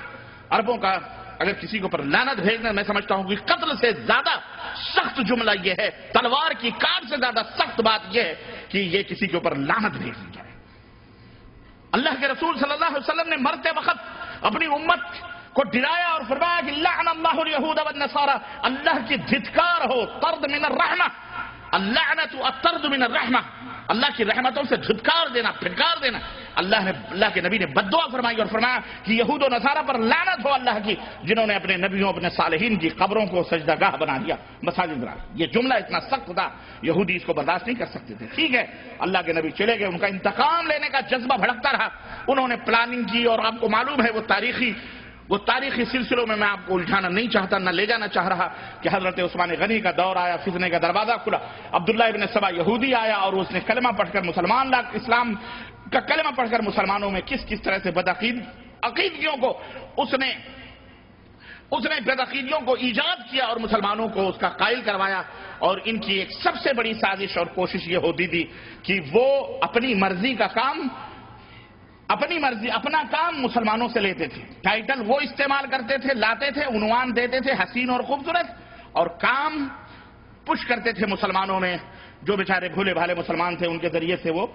عربوں کا اگر کسی کے اوپر لعنت بھیجنا، میں سمجھتا ہوں کہ قتل سے زیادہ سخت جملہ یہ ہے، تلوار کی کاٹ سے زیادہ سخت بات یہ ہے کہ یہ کسی کے اوپر لعنت بھیج دی جائے۔ اللہ کے رسول صلی اللہ علیہ وسلم نے مرتے وقت اپنی امت کو ڈرایا اور فرمایا کہ لعن اللہ الیہود والنصارى، اللہ کی دھتکار ہو، طرد من الرحمہ، اللعنت الطرد من الرحمہ، اللہ کی رحمتوں سے دھتکار دینا، پھٹکار دینا. اللہ کے نبی نے بد دعا فرمائی اور فرمایا کہ یہود و نصارہ پر لعنت ہو اللہ کی، جنہوں نے اپنے نبیوں اپنے صالحین کی قبروں کو سجدہ گاہ بنا دیا، مساجد بنا. یہ جملہ اتنا سخت تھا، یہودی اس کو برداشت نہیں کر سکتے تھے. ٹھیک ہے، اللہ کے نبی چلے گئے، ان کا انتقام لینے کا جذبہ بھڑکتا رہا. انہوں نے پلاننگ کی، اور آپ کو معلوم ہے وہ تاریخی سلسلوں میں آپ کو الجھانا نہیں چاہتا، نہ لے جانا چاہ رہا کہ حضرت عثمان غنی کا دور آیا، فتنے کا دروازہ کھلا، عبداللہ ابن سبا یہودی آیا اور اس نے کلمہ پڑھ کر اسلام کا کلمہ پڑھ کر مسلمانوں میں کس طرح سے عقیدگیوں کو اس نے بدعقیدیوں کو ایجاد کیا اور مسلمانوں کو اس کا قائل کروایا. اور ان کی ایک سب سے بڑی سازش اور کوشش یہ ہوتی تھی کہ وہ اپنی مرضی اپنا کام مسلمانوں سے لیتے تھے. ٹائٹل وہ استعمال کرتے تھے، لاتے تھے، عنوان دیتے تھے حسین اور خوبصورت، اور کام پش کرتے تھے مسلمانوں میں. جو بیچارے بھولے بھالے مسلمان تھے ان کے ذریعے سے وہ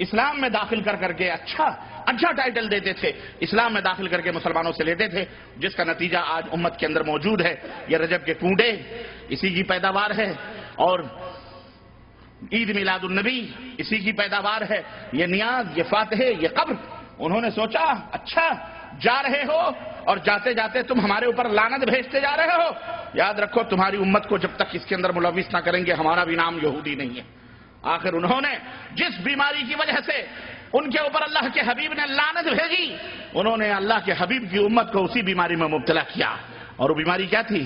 اسلام میں داخل کر کے اچھا ٹائٹل دیتے تھے، اسلام میں داخل کر کے مسلمانوں سے لیتے تھے، جس کا نتیجہ آج امت کے اندر موجود ہے. یہ رجب کے کنڈے اسی کی پیداوار ہے، اور عید میلاد النبی اسی کی پیداوار ہے. یہ نیاز، یہ فاتحے، یہ قبر. انہوں نے سوچا اچھا جا رہے ہو اور جاتے جاتے تم ہمارے اوپر لعنت بھیجتے جا رہے ہو. یاد رکھو تمہاری امت کو جب تک اس کے اندر ملوث نہ کریں گے ہمارا بھی نام یہودی نہیں ہے. آخر انہوں نے جس بیماری کی وجہ سے ان کے اوپر اللہ کے حبیب نے لعنت بھیجی، انہوں نے اللہ کے حبیب کی امت کو اسی بیماری میں مبتلا کیا. اور وہ بیماری کیا تھی؟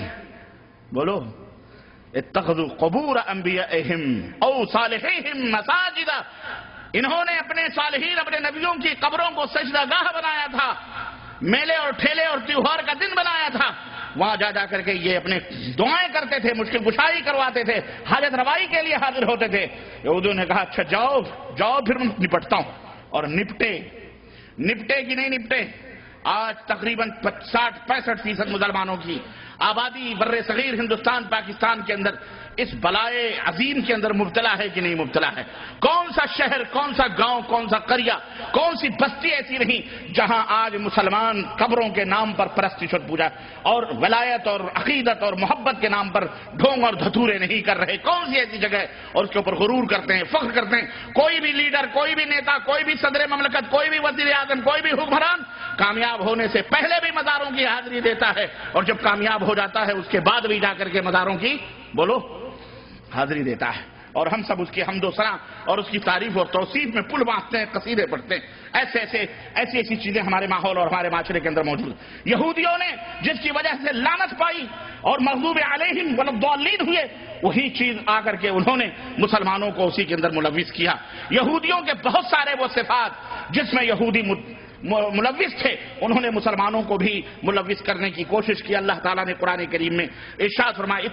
بولو. اتخذوا قبور انبیائہم او صالحیہم مساجدا. انہوں نے اپنے صالحین، اپنے نبیوں کی قبروں کو سجدہ گاہ بنایا تھا، میلے اور ٹھیلے اور تیوہار کا دن بنایا تھا. وہاں جا کر کے یہ اپنے دعائیں کرتے تھے، مشکل کشائی کرواتے تھے، حاجت روائی کے لیے حاضر ہوتے تھے. یہودیوں نے کہا اچھا جاؤ پھر میں نپٹتا ہوں. اور نپٹے کہ نہیں نپٹے؟ آج تقریباً 60-65% مسلمانوں کی آبادی بر صغیر ہندوستان پاکستان کے اندر اس بلائے عظیم کے اندر مبتلا ہے کہ نہیں مبتلا ہے؟ کون سا شہر، کون سا گاؤں، کون سا قریہ، کون سی بستی ایسی نہیں جہاں آج مسلمان قبروں کے نام پر پرستش اور پوجا اور ولایت اور عقیدت اور محبت کے نام پر ڈھونگ اور دھتورے نہیں کر رہے؟ کون سی ایسی جگہ ہے؟ اور اس کے اوپر غرور کرتے ہیں، فخر کرتے ہیں. کوئی بھی لیڈر، کوئی بھی نیتا، کوئی بھی صدر مملکت، کوئی بھی وزیر اعظم، کوئی بھی حکمران کامیاب ہونے سے پہلے بھی مزاروں کی حاضری دیتا ہے، اور جب کامیاب ہو جاتا ہے اس کے بعد بھی جا کر کے مزاروں کی حاضری دیتا ہے. اور ہم سب اس کی حمد و ثنا اور اس کی تعریف اور توصیف میں پل باندھتے ہیں، قصیدے پڑھتے ہیں. ایسی چیزیں ہمارے ماحول اور ہمارے معاشرے کے اندر موجود ہیں. یہودیوں نے جس کی وجہ سے لعنت پائی اور مغضوب علیہم والضالین ہوئے، وہی چیز آ کر کے انہوں نے مسلمانوں کو اسی کے اندر ملوث کیا. یہودیوں کے بہت سارے وہ صفات جس میں یہودی ملوث تھے انہوں نے مسلمانوں کو بھی ملوث کرنے کی کوشش کی. اللہ تعالیٰ نے قرآن کریم میں ارشاد فرمایا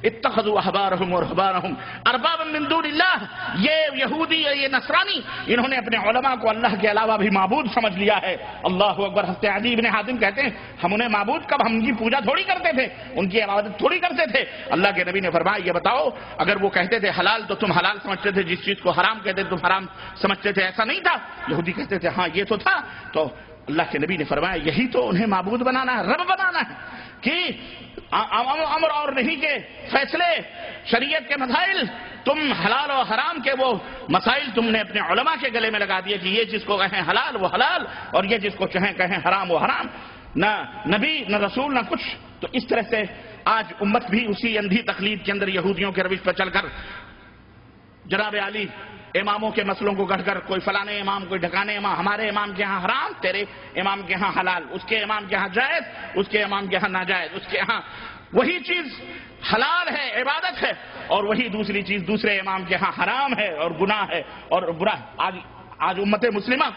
اتخذوا احبارهم ورهبانهم اربابا من دون اللہ. یہ یہودی، یہ نصرانی، انہوں نے اپنے علماء کو اللہ کے علاوہ بھی معبود سمجھ لیا ہے. اللہ اکبر. حضرت عدی بن حاتم کہتے ہیں ہم انہیں معبود کب، ہم ان کی پوجا تھوڑی کرتے تھے، ان کی عبادت تھوڑی کرتے تھے. اللہ کے نبی نے فرمایا یہ بتاؤ اگر وہ کہتے تھے حلال تو تم حلال سمجھتے تھے، جس چیز کو حرام کہتے تھے تم حرام سمجھتے تھے؟ ایسا نہیں تھا. یہودی کہتے تھے ہاں یہ تو تھا. تو اللہ کے نبی نے فرمایا یہی تو انہیں معبود بنانا ہے، رب بنانا ہے، کہ امر اور نہیں کے فیصلے، شریعت کے مسائل، تم حلال اور حرام کے وہ مسائل تم نے اپنے علماء کے گلے میں لگا دیے کہ یہ جس کو کہیں حلال وہ حلال اور یہ جس کو کہیں حرام وہ حرام. نہ نبی نہ رسول نہ کچھ. تو اس طرح سے آج امت بھی اسی اندھی تقلید کے اندر یہودیوں کے روش پر چل کر جناب علی اماموں کے مسئلوں کو گڑھ کر کوئی فلانے امام، کوئی ڈھکانے امام، ہمارے امام کے ہاں حرام، تیرے امام کے ہاں حلال، اس کے امام کے ہاں جائز، اس کے امام کے ہاں ناجائز، اس کے ہاں وہی چیز حلال ہے، عبادت ہے، اور وہی دوسری چیز دوسرے امام کے ہاں حرام ہے اور گناہ ہے اور برا. آج امت مسلمہ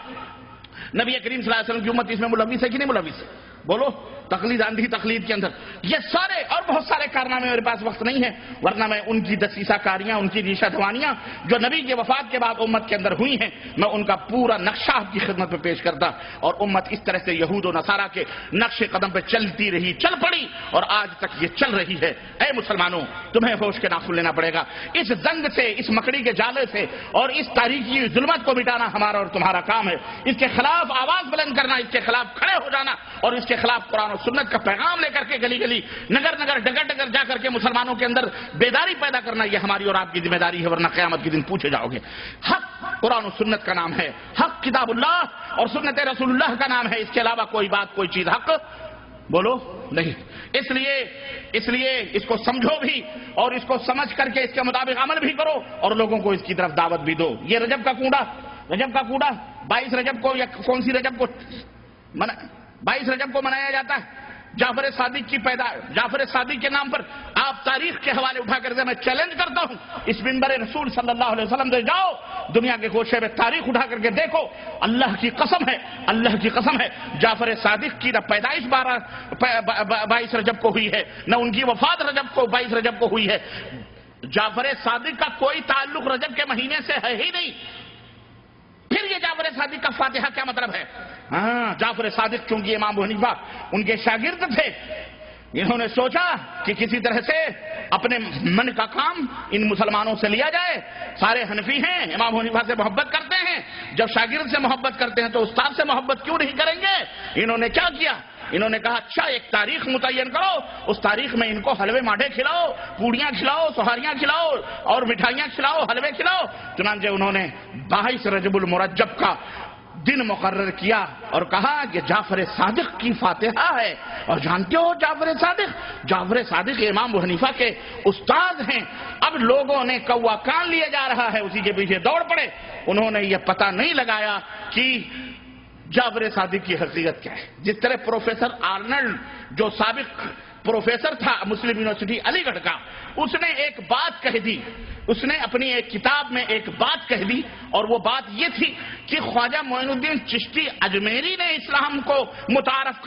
نبی کریم صلی اللہ علیہ وسلم کی امت اس میں ملوث ہے کہ نہیں ملوث؟ بولو. تقلید، اندھی تقلید کے اندر یہ سارے اور بہت سارے کارنامے، میرے پاس وقت نہیں ہے ورنہ میں ان کی دسیسہ کاریاں، ان کی ریشہ دوانیاں جو نبی کے وفات کے بعد امت کے اندر ہوئی ہیں، میں ان کا پورا نقشہ آپ کی خدمت میں پیش کرتا. اور امت اس طرح سے یہود و نصارہ کے نقش قدم پہ چلتی رہی، چل پڑی، اور آج تک یہ چل رہی ہے. اے مسلمانوں تمہیں ہوش کے ناخن لینا پڑے گا. اس زنگ سے، اس مکڑی کے جالے سے اور اس تاریخی ظلمت کو مٹانا ہمارا اور تمہارا کام ہے. اس کے خلاف آواز بلند کرنا، اس کے خلاف کھڑے ہو جانا اور اس کے خلاف قرآن و سنت کا پیغام لے کر کے گلی گلی نگر نگر ڈگر ڈگر جا کر کے مسلمانوں کے اندر بیداری پیدا کرنا، یہ ہماری اور آپ کی ذمہ داری ہے، ورنہ قیامت کے دن پوچھے جاؤ گے۔ حق قرآن و سنت کا نام ہے، حق کتاب اللہ اور سنت رسول اللہ کا نام ہے، اس کے علاوہ کوئی بات کوئی چیز حق بولو نہیں۔ اس لیے اس کو سمجھو بھی اور اس کو سمجھ کر کے اس کے مطابق عمل بھی کرو اور لوگوں کو اس کی طرف دعوت بھی دو۔ یہ رجب کا کوڑا 22 رجب کو یا کون سی رجب کو 22 رجب کو منایا جاتا ہے، جعفر صادق کے نام پر آپ تاریخ کے حوالے اٹھا کر میں چیلنج کرتا ہوں، اس منبر رسول صلی اللہ علیہ وسلم سے جاؤ، دنیا کے گوشے میں تاریخ اٹھا کر کے دیکھو، اللہ کی قسم ہے جعفر صادق کی نہ پیدائش 22 رجب کو ہوئی ہے، نہ ان کی وفات 22 رجب کو ہوئی ہے۔ جعفر صادق کا کوئی تعلق رجب کے مہینے سے ہے ہی نہیں، پھر یہ جعفر صادق کا فاتحہ کیا مطلب ہے؟ ہاں، جعفر صادق چونکہ امام ابو حنیفہ ان کے شاگرد تھے، انہوں نے سوچا کہ کسی طرح سے اپنے من کا کام ان مسلمانوں سے لیا جائے، سارے حنفی ہیں، امام ابو حنیفہ سے محبت کرتے ہیں، جب شاگرد سے محبت کرتے ہیں تو استاد سے محبت کیوں نہیں کریں گے؟ انہوں نے کیا کیا؟ انہوں نے کہا اچھا ایک تاریخ متعین کرو، اس تاریخ میں ان کو حلوے ماڈھے کھلاؤ، پوڑیاں کھلاؤ، سہاریاں کھلاؤ اور مٹھائیاں کھلاؤ، حلوے کھلاؤ۔ چنانچہ انہوں نے 22 رجب المرجب کا دن مقرر کیا اور کہا کہ جعفر صادق کی فاتحہ ہے، اور جانتے ہو جعفر صادق امام ابو حنیفہ کے استاد ہیں۔ اب لوگوں نے کوا کان لیے جا رہا ہے، اسی کے پیچھے دوڑ پڑے، انہوں نے یہ پتہ نہیں لگایا کہ جعفر صادق کی حقیقت کیا ہے۔ جس طرح پروفیسر آرنلڈ جو سابق پروفیسر تھا مسلم یونیورسٹی علی گڑھ کا، اس نے ایک بات کہہ دی، اس نے اپنی ایک کتاب میں ایک بات کہہ دی، اور وہ بات یہ تھی کہ خواجہ معین الدین چشتی اجمیری نے اسلام کو متعارف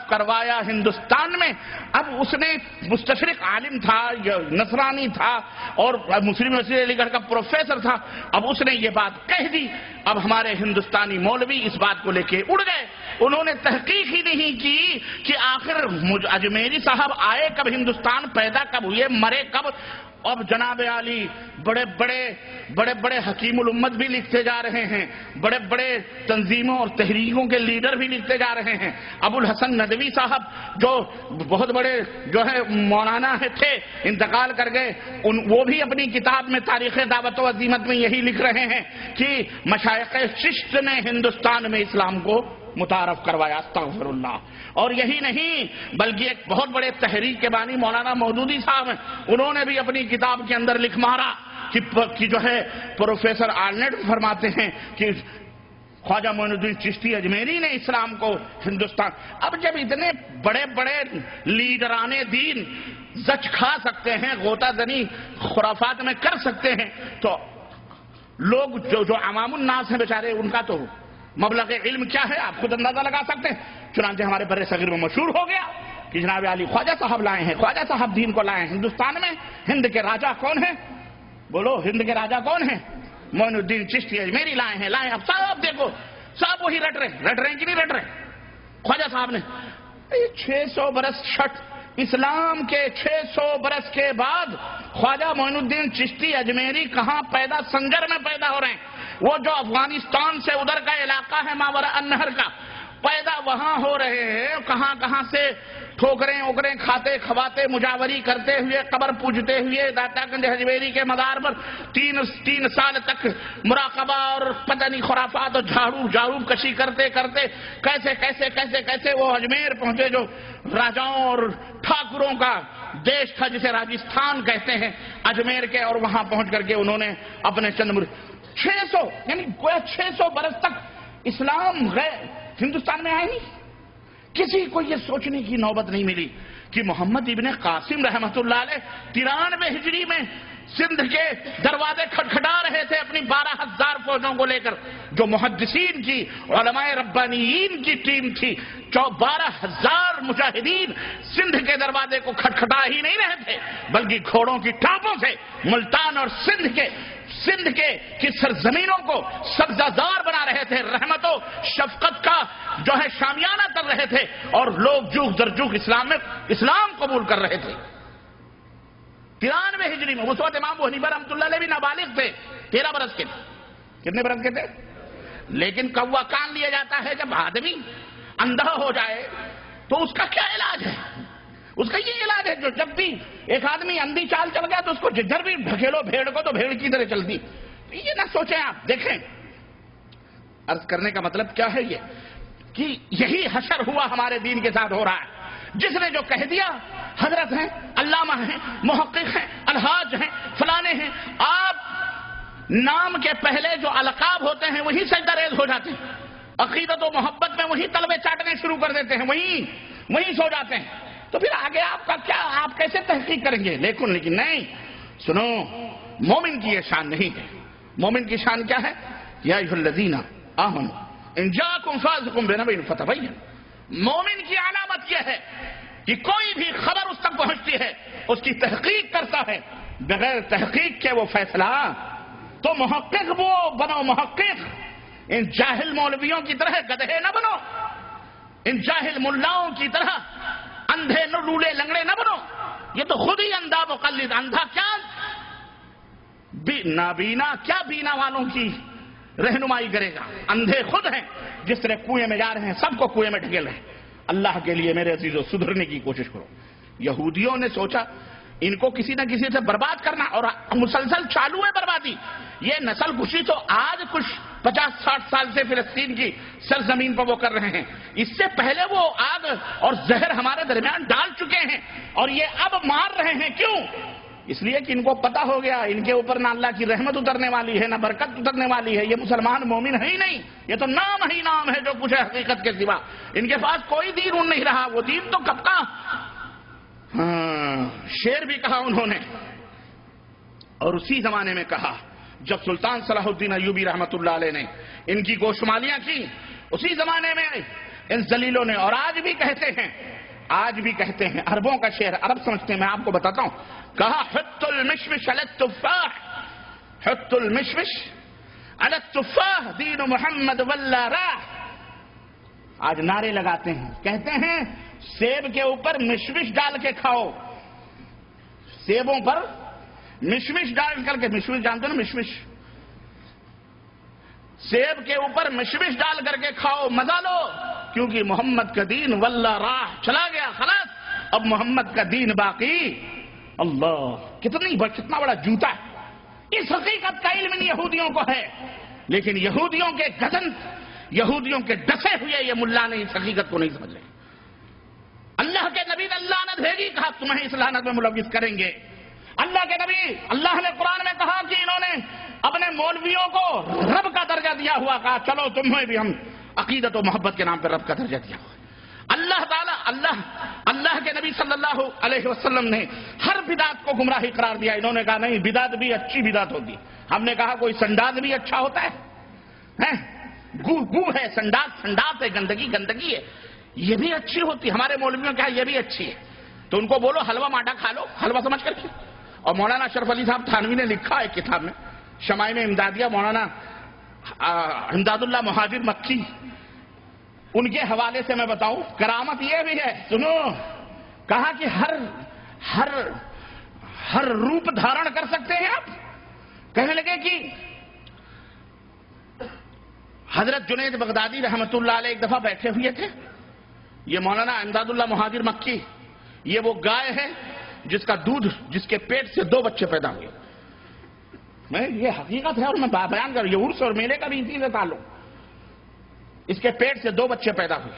کروایا ہندوستان میں۔ اب اس نے مستشرق عالم تھا، نصرانی تھا اور مسلم یونیورسٹی علی گڑھ کا پروفیسر تھا، اب اس نے یہ بات کہہ دی۔ اب ہمارے ہندوستانی مولوی اس بات کو لے کے اڑ گئے، انہوں نے تحقیق ہی نہیں کی کہ آخر اجمیری صاحب آئے کب ہندوستان، پیدا کب ہوئے، مرے کب۔ اب جناب عالی بڑے بڑے حکیم الامت بھی لکھتے جا رہے ہیں، بڑے بڑے تنظیموں اور تحریکوں کے لیڈر بھی لکھتے جا رہے ہیں۔ ابو الحسن ندوی صاحب جو بہت بڑے مولانا تھے، انتقال کر گئے، وہ بھی اپنی کتاب میں تاریخ دعوت و عزیمت میں یہی لکھ رہے ہیں کہ مشائخ چشت نے ہندوستان میں اسلام کو متعارف کروایا، استغفر اللہ۔ اور یہی نہیں بلکہ ایک بہت بڑے تحریک کے بانی مولانا مودودی صاحب ہیں، انہوں نے بھی اپنی کتاب کے اندر لکھ مارا کہ پروفیسر آرنلڈ فرماتے ہیں کہ خواجہ معین الدین چشتی اجمیری نے اسلام کو ہندوستان۔ اب جب اتنے بڑے بڑے لیڈران دین زچ کھا سکتے ہیں، غوطہ زنی خرافات میں کر سکتے ہیں، تو لوگ جو عوام الناس ہیں بیچارے، ان کا تو مبلغ علم کیا ہے آپ خود اندازہ لگا سکتے ہیں۔ چنانچہ ہمارے بر صغیر میں مشہور ہو گیا کہ جناب علی خواجہ صاحب لائے ہیں، خواجہ صاحب دین کو لائے ہیں ہندوستان میں۔ ہند کے راجہ کون ہیں؟ بولو، ہند کے راجہ کون ہیں؟ معین الدین چشتی اجمیری لائے ہیں۔ اب صاحب دیکھو، صاحب وہی رٹ رہے ہیں کہ نہیں رٹ رہے؟ خواجہ صاحب نے 600 برس اسلام کے 600 برس کے بعد خواجہ معین الدین چشتی اجمیری کہاں پیدا؟ سنگر میں پیدا ہو رہے ہیں، وہ جو افغانستان سے ادھر کا علاقہ ہے ماورا النہر کا، پیدا وہاں ہو رہے ہیں۔ کہاں سے ٹھوکریں کھاتے کھواتے مجاوری کرتے ہوئے، قبر پوجتے ہوئے داتا گنج حجویری کے مزار پر 3 سال تک مراقبہ اور پتہ نہیں خرافات اور جھاڑو کشی کرتے کیسے وہ اجمیر پہنچے، جو راجاؤں اور ٹھاکروں کا دیش تھا جسے راجستھان کہتے ہیں، اجمیر کے، اور وہاں پہنچ کر کے انہوں نے اپنے 600 یعنی 600 برس تک اسلام ہندوستان میں آئے نہیں۔ کسی کو یہ سوچنے کی نوبت نہیں ملی کہ محمد ابن قاسم رحمت اللہ علیہ 93 ہجری میں سندھ کے دروازے کھٹکھٹا رہے تھے اپنی 12,000 فوجوں کو لے کر، جو محدثین کی علماء ربانیین کی ٹیم تھی، 12,000 مجاہدین سندھ کے دروازے کو کھٹکھٹا ہی نہیں رہے تھے، بلکہ گھوڑوں کی ٹاپوں سے ملتان اور سندھ کی سرزمینوں کو سبزہ زار بنا رہے تھے، رحمت و شفقت کا جو ہے شامیانہ کر رہے تھے، اور لوگ جوگ در جوگ اسلام قبول کر رہے تھے۔ 93 ہجری میں اس وقت امام ابو حنیفہ رحمۃ اللہ علیہ بھی نابالغ تھے، 13 برس کے تھے۔ کتنے برس کے تھے؟ لیکن کوا کان لیا جاتا ہے جب اندھا ہو جائے تو اس کا کیا علاج ہے؟ اس کا یہ علاج ہے جو جب بھی ایک آدمی اندھی چال چل گیا تو اس کو جدھر بھی ڈھکیلو بھیڑ کو تو بھیڑ کی طرح چلتی. یہ نہ سوچیں آپ. دیکھیں عرض کرنے کا مطلب کیا ہے یہ کہ یہی حشر ہوا ہمارے دین کے ساتھ ہو رہا ہے. جس نے جو کہہ دیا حضرت ہیں، علامہ ہیں، محقق ہیں، الحاج ہیں، فلانے ہیں، آپ نام کے پہلے جو القاب ہوتے ہیں وہی سجدہ ریز ہو جاتے ہیں. عقیدت و محبت میں وہی تلوے چاٹنے شروع کر دیتے ہیں، وہی سو جاتے ہیں. تو پھر آگے آپ کا کیا؟ آپ کیسے تحقیق کریں گے؟ لیکن نہیں. سنو، مومن کی یہ شان نہیں ہے. مومن کی شان کیا ہے؟ یا ایھا الذین آمنوا ان جاءکم فاسق بنبأ فتبینوا. مومن کی علامت یہ ہے کہ کوئی بھی خبر اس تک پہنچتی ہے اس کی تحقیق کرتا ہے. بغیر تحقیق کے وہ فیصلہ. تو محقق وہ بنو محقق. ان جاہل مولویوں کی طرح گدھے نہ بنو، ان جاہل ملاؤں کی طرح اندھے لولے لنگڑے نہ بنو. یہ تو خود ہی اندھا مقلد. اندھا کیا نابینا، کیا بینا والوں کی رہنمائی کرے گا؟ اندھے خود ہیں. جس طرح کنویں میں جا رہے ہیں سب کو کنویں میں ڈھکیل رہے ہیں. اللہ کے لیے میرے عزیزو سدھرنے کی کوشش کرو. یہودیوں نے سوچا ان کو کسی نہ کسی سے برباد کرنا، اور مسلسل چالو ہے بربادی. یہ نسل کشی تو آج کچھ 50-60 سال سے فلسطین کی سرزمین پر وہ کر رہے ہیں. اس سے پہلے وہ آگ اور زہر ہمارے درمیان ڈال چکے ہیں اور یہ اب مار رہے ہیں. کیوں؟ اس لیے کہ ان کو پتا ہو گیا ان کے اوپر نہ اللہ کی رحمت اترنے والی ہے نہ برکت اترنے والی ہے. یہ مسلمان مومن ہے ہی نہیں. یہ تو نام ہی نام ہے جو کچھ ہے حقیقت کے سوا. ان کے پاس کوئی دین ان نہیں رہا. وہ دین تو کب کا شعر بھی کہا انہوں نے. اور اسی زمانے میں کہا جب سلطان صلاح الدین ایوبی رحمت اللہ علیہ نے ان کی گوشمالیاں کی. اسی زمانے میں ان ذلیلوں نے، اور آج بھی کہتے ہیں عربوں کا شعر، عرب سمجھتے ہیں. میں آپ کو بتاتا ہوں. کہا حط المشمش علی التفاح، حط المشمش علی التفاح دین محمد واللہ راہ. آج نعرے لگاتے ہیں، کہتے ہیں سیب کے اوپر مشمش ڈال کے کھاؤ. سیبوں پر مشمش ڈال کر کے، مشمش جانتے ہو نا؟ مشمش سیب کے اوپر مشمش ڈال کر کے کھاؤ، مزہ لو. کیونکہ محمد کا دین واللہ راہ چلا گیا، خلاص اب محمد کا دین باقی. اللہ کتنا بڑا جوتا ہے. اس حقیقت کا علم ان یہودیوں کو ہے، لیکن یہودیوں کے گدن، یہودیوں کے ڈسے ہوئے یہ ملا نے اس حقیقت کو نہیں سمجھ رہے. اللہ کے نبی نے لعنت بھیجی، کہا تمہیں اس لعنت میں ملوث کریں گے. اللہ کے نبی، اللہ نے قرآن میں کہا کہ انہوں نے اپنے مولویوں کو رب کا درجہ دیا ہوا، کہا چلو تمہیں بھی ہم عقیدت و محبت کے نام پر رب کا درجہ دیا ہوا. اللہ تعالیٰ، اللہ کے نبی صلی اللہ علیہ وسلم نے ہر بدعت کو گمراہی قرار دیا. انہوں نے کہا نہیں، بدعت بھی اچھی بدعت ہوتی. ہم نے کہا کوئی سنڈاس بھی اچھا ہوتا ہے؟ گو ہے، سنڈاس ہے، گندگی ہے، یہ بھی اچھی ہوتی. ہمارے مولویوں کہا یہ بھی اچھی ہے. تو ان کو بولو حلوہ ماڈا کھا لو، حلوہ سمجھ کر کے. اور مولانا اشرف علی صاحب تھانوی نے لکھا ہے کتاب میں شمائل امدادیہ، مولانا امداد اللہ مہاجر مکی، ان کے حوالے سے میں بتاؤں کرامت یہ بھی ہے. سنو، کہا کہ ہر روپ دھارن کر سکتے ہیں آپ. کہنے لگے کہ حضرت جنید بغدادی رحمت اللہ علیہ ایک دفعہ بیٹھے ہوئے تھے. یہ مولانا امداد اللہ مہاجر مکی، یہ وہ گائے ہے جس کا دودھ، جس کے پیٹ سے 2 بچے پیدا ہوئے. میں یہ حقیقت ہے اور میں بیان کر، یہ عرس اور میلے کا بھی اسی سے تعلق. اس کے پیٹ سے 2 بچے پیدا ہوئے،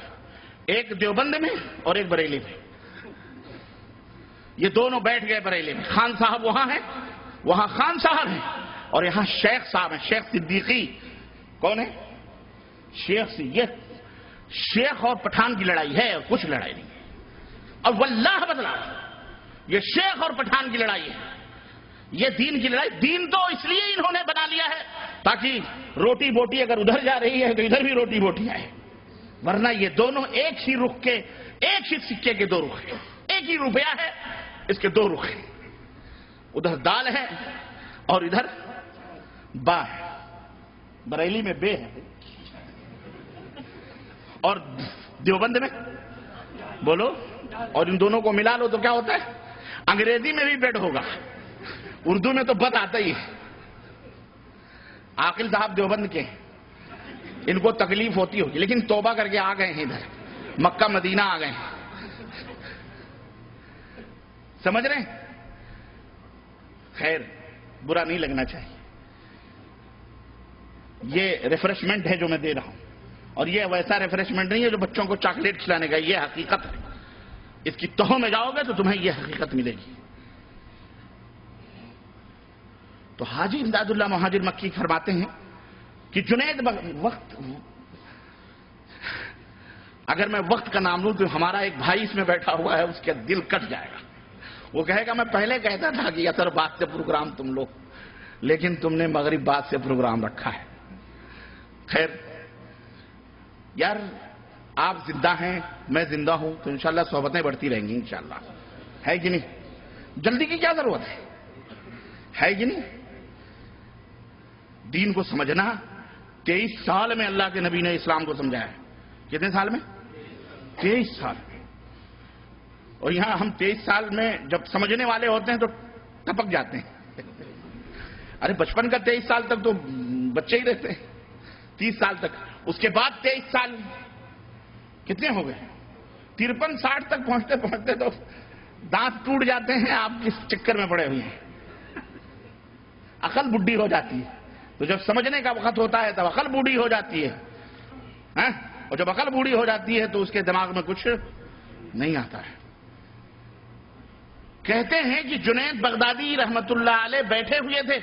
ایک دیوبند میں اور ایک بریلی میں. یہ دونوں بیٹھ گئے بریلی میں. خان صاحب وہاں ہیں، وہاں خان صاحب ہیں، اور یہاں شیخ صاحب ہیں، شیخ صدیقی. کون ہے؟ شیخ. یہ شیخ اور پٹھان کی لڑائی ہے اور کچھ لڑائی نہیں. اور واللہ بدلا، یہ شیخ اور پٹھان کی لڑائی ہے. یہ دین کی لڑائی. دین تو اس لیے انہوں نے بنا لیا ہے تاکہ روٹی بوٹی اگر ادھر جا رہی ہے تو ادھر بھی روٹی بوٹی آئے. ورنہ یہ دونوں ایک ہی رخ کے، ایک ہی سکے کے 2 رخ ہیں. ایک ہی روپیہ ہے، اس کے 2 رخ ہیں. ادھر دال ہے اور ادھر با ہے. بریلی میں بے ہے اور دیوبند میں بولو. اور ان دونوں کو ملا لو تو کیا ہوتا ہے؟ انگریزی میں بھی بیڈ ہوگا، اردو میں تو بد آتا ہی ہے. عاقل صاحب دیوبند کے، ان کو تکلیف ہوتی ہوگی لیکن توبہ کر کے آ گئے ہیں ادھر. مکہ مدینہ آ گئے. سمجھ رہے ہیں؟ خیر برا نہیں لگنا چاہیے. یہ ریفریشمنٹ ہے جو میں دے رہا ہوں, اور یہ ویسا ریفریشمنٹ نہیں ہے جو بچوں کو چاکلیٹ کھلانے کا. یہ حقیقت ہے. اس کی تہوں میں جاؤ گے تو تمہیں یہ حقیقت ملے گی. تو حاجی امداد اللہ مہاجر مکی فرماتے ہیں کہ جنید وقت, اگر میں وقت کا نام لوں تو ہمارا ایک بھائی اس میں بیٹھا ہوا ہے, اس کا دل کٹ جائے گا. وہ کہے گا میں پہلے کہتا تھا کہ اثر بات سے پروگرام تم لو, لیکن تم نے مغرب بات سے پروگرام رکھا ہے. خیر یار, آپ زندہ ہیں, میں زندہ ہوں, تو انشاءاللہ صحبتیں بڑھتی رہیں گی انشاءاللہ. ہے کہ نہیں؟ جلدی کی کیا ضرورت ہے کہ نہیں؟ دین کو سمجھنا 23 سال میں اللہ کے نبی نے اسلام کو سمجھایا ہے. کتنے سال میں؟ 23 سال میں. اور یہاں ہم 23 سال میں جب سمجھنے والے ہوتے ہیں تو ٹپک جاتے ہیں. ارے بچپن کا 23 سال تک تو بچے ہی رہتے ہیں, 30 سال تک. اس کے بعد 23 سال کتنے ہو گئے؟ 53-60 تک پہنچتے پہنچتے تو دانت ٹوٹ جاتے ہیں. آپ اس چکر میں پڑے ہوئے ہیں. عقل بڈھی ہو جاتی ہے. تو جب سمجھنے کا وقت ہوتا ہے تب عقل بوڑھی ہو جاتی ہے, اور جب عقل بوڑھی ہو جاتی ہے تو اس کے دماغ میں کچھ نہیں آتا ہے. کہتے ہیں کہ جنید بغدادی رحمت اللہ علیہ بیٹھے ہوئے تھے,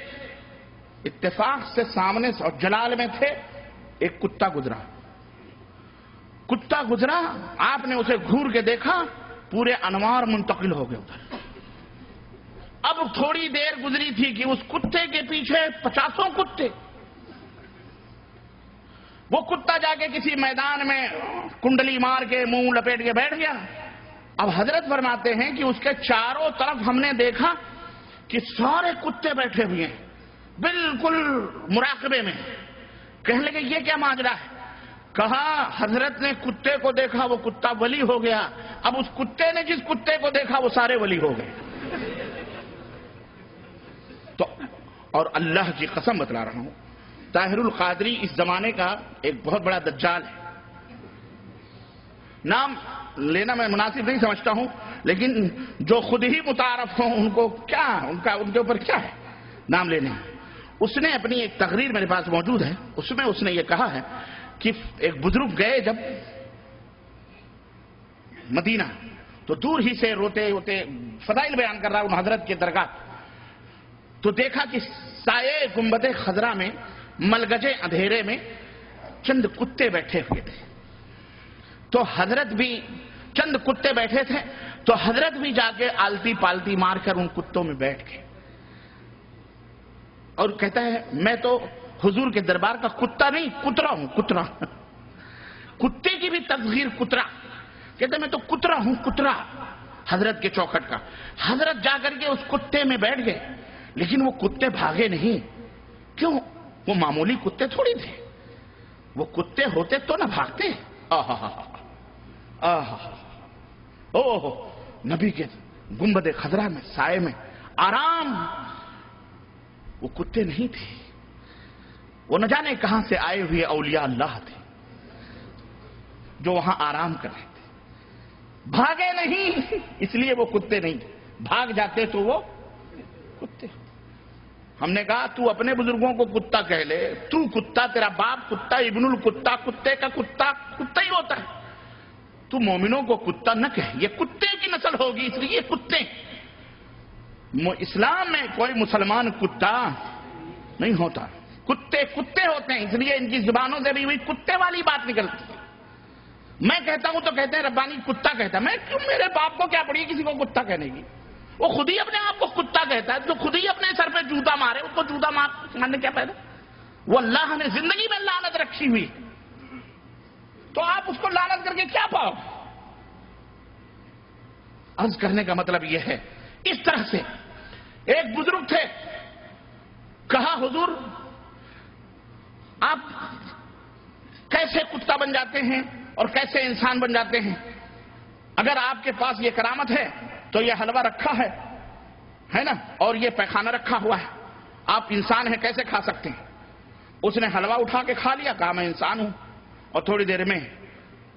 اتفاق سے سامنے اور جلال میں تھے, ایک کتا گزرا. آپ نے اسے گھور کے دیکھا, پورے انوار منتقل ہو گئے ادھر. اب تھوڑی دیر گزری تھی کہ اس کتے کے پیچھے 50 کتے. وہ کتا جا کے کسی میدان میں کنڈلی مار کے منہ لپیٹ کے بیٹھ گیا. اب حضرت فرماتے ہیں کہ اس کے چاروں طرف ہم نے دیکھا کہ سارے کتے بیٹھے ہوئے ہیں بالکل مراقبے میں. کہنے لگے یہ کیا ماجرا ہے؟ کہا حضرت نے کتے کو دیکھا, وہ کتا ولی ہو گیا. اب اس کتے نے جس کتے کو دیکھا وہ سارے ولی ہو گئے. تو اور اللہ کی قسم بتلا رہا ہوں, طاہر القادری اس زمانے کا ایک بہت بڑا دجال ہے. نام لینا میں مناسب نہیں سمجھتا ہوں, لیکن جو خود ہی متعارف ہوں ان کو کیا, ان کے اوپر کیا ہے نام لینے. اس نے اپنی ایک تقریر میرے پاس موجود ہے, اس میں اس نے یہ کہا ہے کہ ایک بزرگ گئے جب مدینہ, تو دور ہی سے روتے روتے فضائل بیان کر رہا ہوں حضرت کے درگاہ, تو دیکھا کہ سائے گنبد خضرا میں ملگجے اندھیرے میں چند کتے بیٹھے ہوئے تھے. تو حضرت بھی چند کتے بیٹھے تھے, تو حضرت بھی جا کے آلتی پالتی مار کر ان کتوں میں بیٹھ گئے. اور کہتا ہے میں تو حضور کے دربار کا کتا نہیں کترا ہوں. کترا, کتے کی بھی تصغیر کترا. کہتا ہے میں تو کترا ہوں, کترا حضرت کے چوکھٹ کا. حضرت جا کر کے اس کتے میں بیٹھ گئے, لیکن وہ کتے بھاگے نہیں. کیوں؟ وہ معمولی کتے تھوڑی تھے. وہ کتے ہوتے تو نہ بھاگتے. نبی کے گنبد خضرا میں سائے میں آرام. وہ کتے نہیں تھے, وہ نہ جانے کہاں سے آئے ہوئے اولیاء اللہ تھے جو وہاں آرام کر رہے تھے. بھاگے نہیں, اس لیے وہ کتے نہیں تھے. بھاگ جاتے تو وہ کتے. ہم نے کہا تو اپنے بزرگوں کو کتا کہہ لے, تو کتا, تیرا باپ کتا, ابن الکتا, کتے کا کتا کتا ہی ہوتا ہے. تو مومنوں کو کتا نہ کہے, یہ کتے کی نسل ہوگی اس لیے کتے. اسلام میں کوئی مسلمان کتا نہیں ہوتا, کتے کتے ہوتے ہیں, اس لیے ان کی زبانوں سے بھی ہوئی کتے والی بات نکلتی ہے. میں کہتا ہوں تو کہتے ہیں ربانی کتا کہتا ہے. میں کیوں, میرے باپ کو کیا پڑی کسی کو کتا کہنے کی؟ وہ خود ہی اپنے آپ کو کتا کہتا ہے. جو خود ہی اپنے سر پہ جوتا مارے اس کو جوتا مارنے کیا پیدا؟ وہ اللہ نے زندگی میں لعنت رکھی ہوئی, تو آپ اس کو لعنت کر کے کیا پاؤ؟ عرض کرنے کا مطلب یہ ہے, اس طرح سے ایک بزرگ تھے, کہا حضور آپ کیسے کتا بن جاتے ہیں اور کیسے انسان بن جاتے ہیں؟ اگر آپ کے پاس یہ کرامت ہے تو یہ حلوہ رکھا ہے نا, اور یہ پیخانہ رکھا ہوا ہے, آپ انسان ہیں کیسے کھا سکتے ہیں؟ اس نے حلوہ اٹھا کے کھا لیا, کہا میں انسان ہوں, اور تھوڑی دیر میں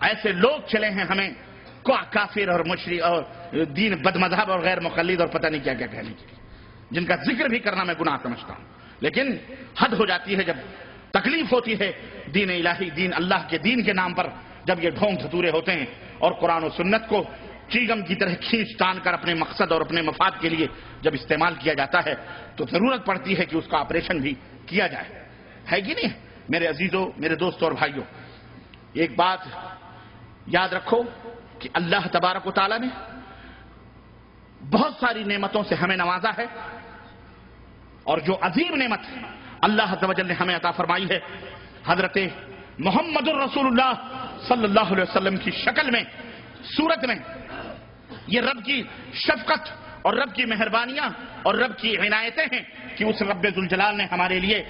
ایسے لوگ چلے ہیں ہمیں کافر اور مشرک اور دین بد مذہب اور غیر مقلد اور پتہ نہیں کیا کیا کہنے کے لیے، جن کا ذکر بھی کرنا میں گناہ سمجھتا ہوں، لیکن حد ہو جاتی ہے جب تکلیف ہوتی ہے دین الہی، دین اللہ کے دین کے نام پر جب یہ ڈھونگ دھتورے ہوتے ہیں اور قرآن و سنت کو چیگم کی طرح کھینچ تان کر اپنے مقصد اور اپنے مفاد کے لیے جب استعمال کیا جاتا ہے تو ضرورت پڑتی ہے کہ اس کا آپریشن بھی کیا جائے، ہے کہ نہیں؟ میرے عزیزوں، میرے دوستوں اور بھائیوں، ایک بات یاد رکھو کہ اللہ تبارک و تعالیٰ نے بہت ساری نعمتوں سے ہمیں نوازا ہے، اور جو عظیم نعمت اللہ عز و جل نے ہمیں عطا فرمائی ہے حضرت محمد الرسول اللہ صلی اللہ علیہ وسلم کی شکل میں، صورت میں، یہ رب کی شفقت اور رب کی مہربانیاں اور رب کی عنایتیں ہیں کہ اس رب ذوالجلال نے ہمارے لیے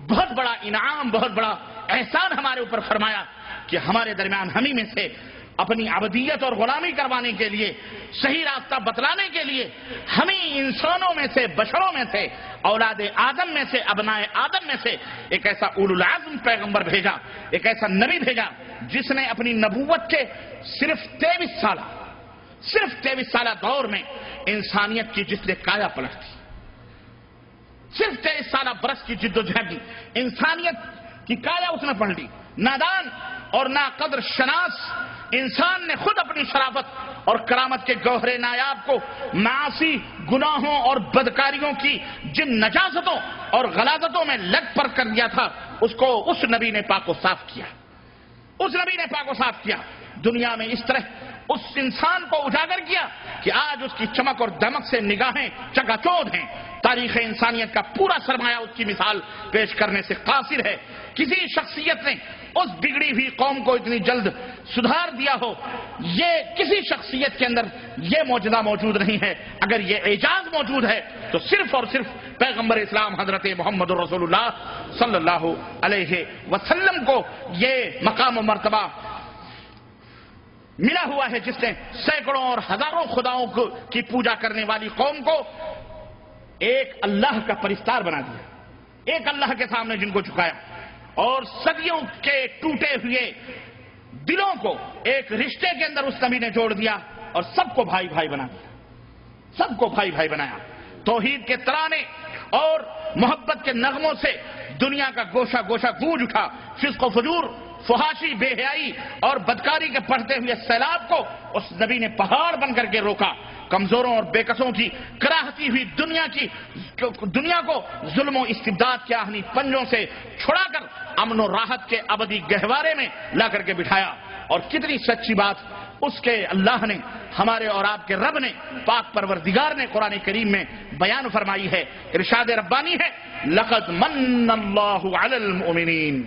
بہت بڑا انعام، بہت بڑا احسان ہمارے اوپر فرمایا کہ ہمارے درمیان ہمیں میں سے اپنی عبدیت اور غلامی کروانے کے لیے، صحیح راستہ بتلانے کے لیے ہمیں انسانوں میں سے، بشروں میں سے، اولاد آدم میں سے، ابنائے آدم میں سے ایک ایسا اولو العزم پیغمبر بھیجا، ایک ایسا نبی بھیجا جس نے اپنی نبوت کے صرف 23 سالہ دور میں انسانیت کی جس نے کایا پلٹ دی، صرف 23 سالہ برس کی جد و جہد کی انسانیت کی کایا اس نے پلٹ دی۔ نادان اور ناقدر شناس انسان نے خود اپنی شرافت اور کرامت کے گوہر نایاب کو معاصی، گناہوں اور بدکاریوں کی جن نجاستوں اور غلاظتوں میں لگ پر کر دیا تھا، اس کو اس نبی نے پاک و صاف کیا، اس نبی نے پاک و صاف کیا، دنیا میں اس طرح اس انسان کو اجاگر کیا کہ آج اس کی چمک اور دمک سے نگاہیں چکا چوندھ ہیں، تاریخ انسانیت کا پورا سرمایہ اس کی مثال پیش کرنے سے قاصر ہے۔ کسی شخصیت نے اس بگڑی ہوئی قوم کو اتنی جلد سدھار دیا ہو، یہ کسی شخصیت کے اندر یہ معجزہ موجود نہیں ہے۔ اگر یہ اعجاز موجود ہے تو صرف اور صرف پیغمبر اسلام حضرت محمد رسول اللہ صلی اللہ علیہ وسلم کو یہ مقام و مرتبہ ملا ہوا ہے، جس نے سینکڑوں اور ہزاروں خداؤں کی پوجا کرنے والی قوم کو ایک اللہ کا پرستار بنا دیا، ایک اللہ کے سامنے جن کو جھکایا، اور صدیوں کے ٹوٹے ہوئے دلوں کو ایک رشتے کے اندر اس نبی نے جوڑ دیا اور سب کو بھائی بھائی بنا دیا، سب کو بھائی بھائی بنایا۔ توحید کے ترانے اور محبت کے نغموں سے دنیا کا گوشہ گوشہ گونج اٹھا، فسق و فجور، فحاشی، بے حیائی اور بدکاری کے بڑھتے ہوئے سیلاب کو اس نبی نے پہاڑ بن کر کے روکا، کمزوروں اور بے کسوں کی کراہتی ہوئی دنیا کو ظلم و استبداد کے آہنی پنجوں سے چھڑا کر امن و راحت کے ابدی گہوارے میں لا کر کے بٹھایا۔ اور کتنی سچی بات اس کے اللہ نے، ہمارے اور آپ کے رب نے، پاک پروردگار نے قرآن کریم میں بیان فرمائی ہے، ارشاد ربانی ہے، لقد من اللہ علی المؤمنین،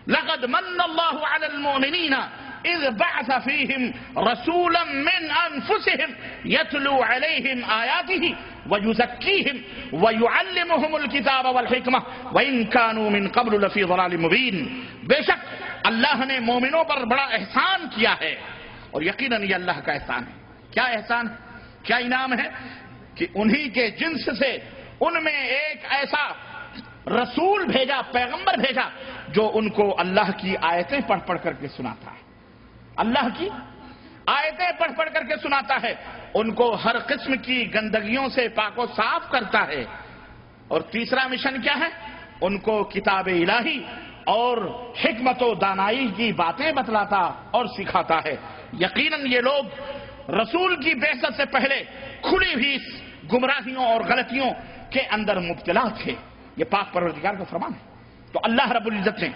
لقد من اللہ علی المؤمنین اذ بعث فیہم رسولا من انفسہم یتلو علیہم آیاتہ ویزکیہم ویعلمہم الکتاب والحکمہ وان کانوا من قبل لفی ضلال مبین۔ بے شک اللہ نے مومنوں پر بڑا احسان کیا ہے، اور یقیناً یہ اللہ کا احسان ہے۔ کیا احسان، کیا انعام ہے کہ انہی کے جنس سے ان میں ایک ایسا رسول بھیجا، پیغمبر بھیجا جو ان کو اللہ کی آیتیں پڑھ پڑھ کر کے سناتا ہے، اللہ کی آیتیں پڑھ پڑھ کر کے سناتا ہے، ان کو ہر قسم کی گندگیوں سے پاک و صاف کرتا ہے۔ اور تیسرا مشن کیا ہے؟ ان کو کتاب الہی اور حکمت و دانائی کی باتیں بتلاتا اور سکھاتا ہے۔ یقیناً یہ لوگ رسول کی بعثت سے پہلے کھلی ہوئی گمراہیوں اور غلطیوں کے اندر مبتلا تھے، یہ پاک پروردگار کا فرمان ہے۔ تو اللہ رب العزت نے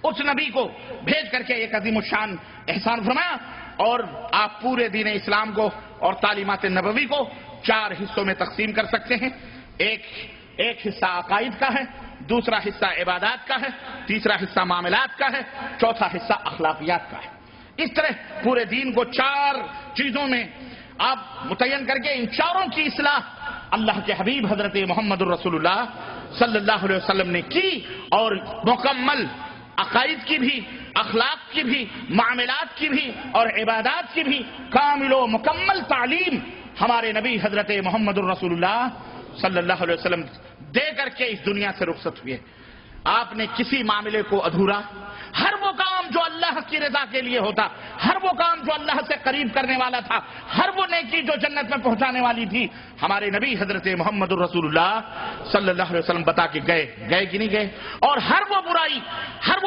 اس نبی کو بھیج کر کے ایک عظیم الشان احسان فرمایا، اور آپ پورے دین اسلام کو اور تعلیمات نبوی کو 4 حصوں میں تقسیم کر سکتے ہیں۔ ایک حصہ عقائد کا ہے، دوسرا حصہ عبادات کا ہے، تیسرا حصہ معاملات کا ہے، چوتھا حصہ اخلاقیات کا ہے۔ اس طرح پورے دین کو 4 چیزوں میں آپ متعین کر کے ان چاروں کی اصلاح اللہ کے حبیب حضرت محمد الرسول اللہ صلی اللہ علیہ وسلم نے کی، اور مکمل عقائد کی بھی، اخلاق کی بھی، معاملات کی بھی اور عبادات کی بھی کامل و مکمل تعلیم ہمارے نبی حضرت محمد الرسول اللہ صلی اللہ علیہ وسلم دے کر کے اس دنیا سے رخصت ہوئے۔ آپ نے کسی معاملے کو ادھورا، ہر وہ کام جو اللہ کی رضا کے لیے ہوتا، ہر وہ کام جو اللہ سے قریب کرنے والا تھا، ہر وہ نیکی جو جنت میں پہنچانے والی تھی، ہمارے نبی حضرت محمد الرسول اللہ صلی اللہ علیہ وسلم بتا کے گئے کہ نہیں گئے؟ اور ہر وہ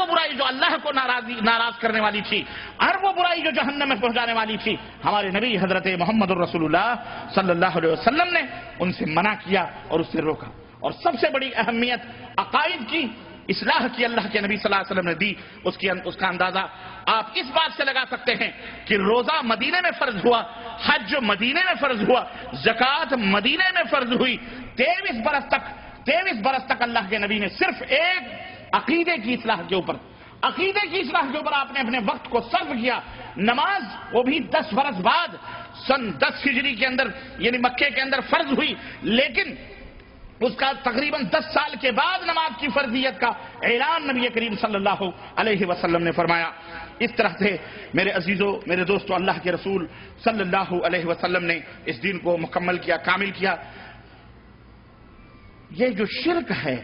برائی جو اللہ کو ناراض کرنے والی تھی، ہر وہ برائی جو جہنم میں پہنچانے والی تھی، ہمارے نبی حضرت محمد الرسول اللہ صلی اللہ علیہ وسلم نے ان سے منع کیا اور اس سے روکا۔ اور سب سے بڑی اہمیت عقائد کی اصلاح کی اللہ کے نبی صلی اللہ علیہ وسلم نے دی، اس کا اندازہ آپ اس بات سے لگا سکتے ہیں کہ روزہ مدینے میں فرض ہوا، حج مدینے میں فرض ہوا، زکوٰۃ مدینے میں فرض ہوئی، 23 برس تک اللہ کے نبی نے صرف ایک عقیدے کی اصلاح کے اوپر آپ نے اپنے وقت کو صرف کیا۔ نماز وہ بھی 10 برس بعد سن 10 ہجری کے اندر یعنی مکے کے اندر فرض ہوئی، لیکن اس کا تقریباً 10 سال کے بعد نماز کی فرضیت کا اعلان نبی کریم صلی اللہ علیہ وسلم نے فرمایا۔ اس طرح سے میرے عزیزوں، میرے دوستوں، اللہ کے رسول صلی اللہ علیہ وسلم نے اس دین کو مکمل کیا، کامل کیا۔ یہ جو شرک ہے،